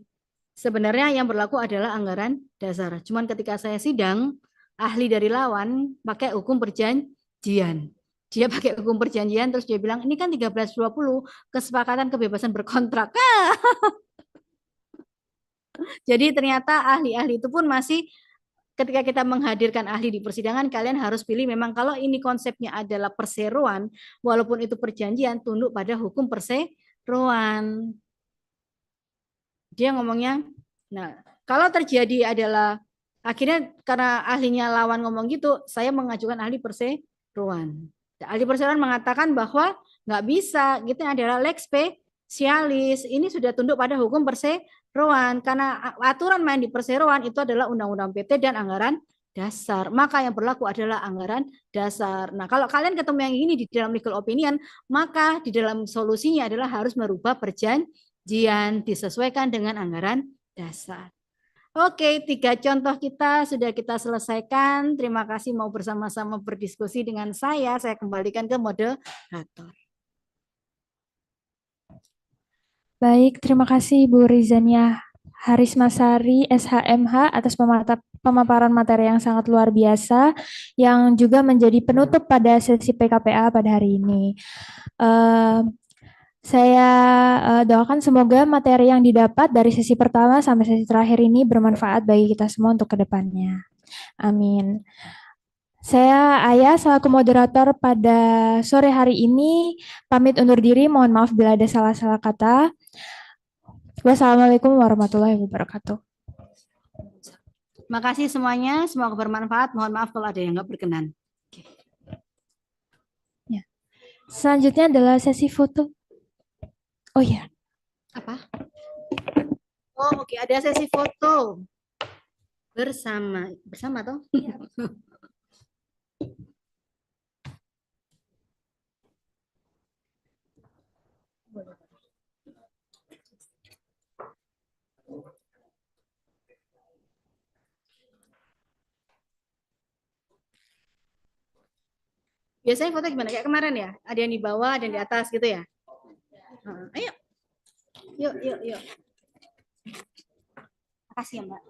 sebenarnya yang berlaku adalah anggaran dasar. Cuman ketika saya sidang, ahli dari lawan pakai hukum perjanjian. Dia pakai hukum perjanjian terus dia bilang ini kan 1320 kesepakatan kebebasan berkontrak. Jadi ternyata ahli-ahli itu pun masih ketika kita menghadirkan ahli di persidangan kalian harus pilih memang kalau ini konsepnya adalah perseroan walaupun itu perjanjian tunduk pada hukum perseroan. Dia ngomongnya, nah kalau terjadi adalah akhirnya karena ahlinya lawan ngomong gitu, saya mengajukan ahli perseroan. Ahli perseroan mengatakan bahwa nggak bisa, gitu adalah lex specialis. Ini sudah tunduk pada hukum perseroan karena aturan main di perseroan itu adalah undang-undang PT dan anggaran dasar. Maka yang berlaku adalah anggaran dasar. Nah, kalau kalian ketemu yang ini di dalam legal opinion, maka di dalam solusinya adalah harus merubah perjanjian disesuaikan dengan anggaran dasar. Oke, 3 contoh kita sudah kita selesaikan. Terima kasih mau bersama-sama berdiskusi dengan saya. Saya kembalikan ke moderator. Baik, terima kasih Bu Rizania Harismasari, SHMH atas pemaparan materi yang sangat luar biasa yang juga menjadi penutup pada sesi PKPA pada hari ini. Saya doakan semoga materi yang didapat dari sesi pertama sampai sesi terakhir ini bermanfaat bagi kita semua untuk kedepannya. Amin. Saya Ayah selaku moderator pada sore hari ini pamit undur diri. Mohon maaf bila ada salah-salah kata. Wassalamualaikum warahmatullahi wabarakatuh. Terima kasih semuanya, semoga bermanfaat. Mohon maaf kalau ada yang nggak berkenan. Ya. Selanjutnya adalah sesi foto. Oh ya. Apa? Oh, oke, ada sesi foto bersama toh? Ya. Biasanya foto gimana? Kayak kemarin ya? Ada yang di bawah, ada yang di atas gitu ya? Ayo. Yuk. Makasih ya, Mbak.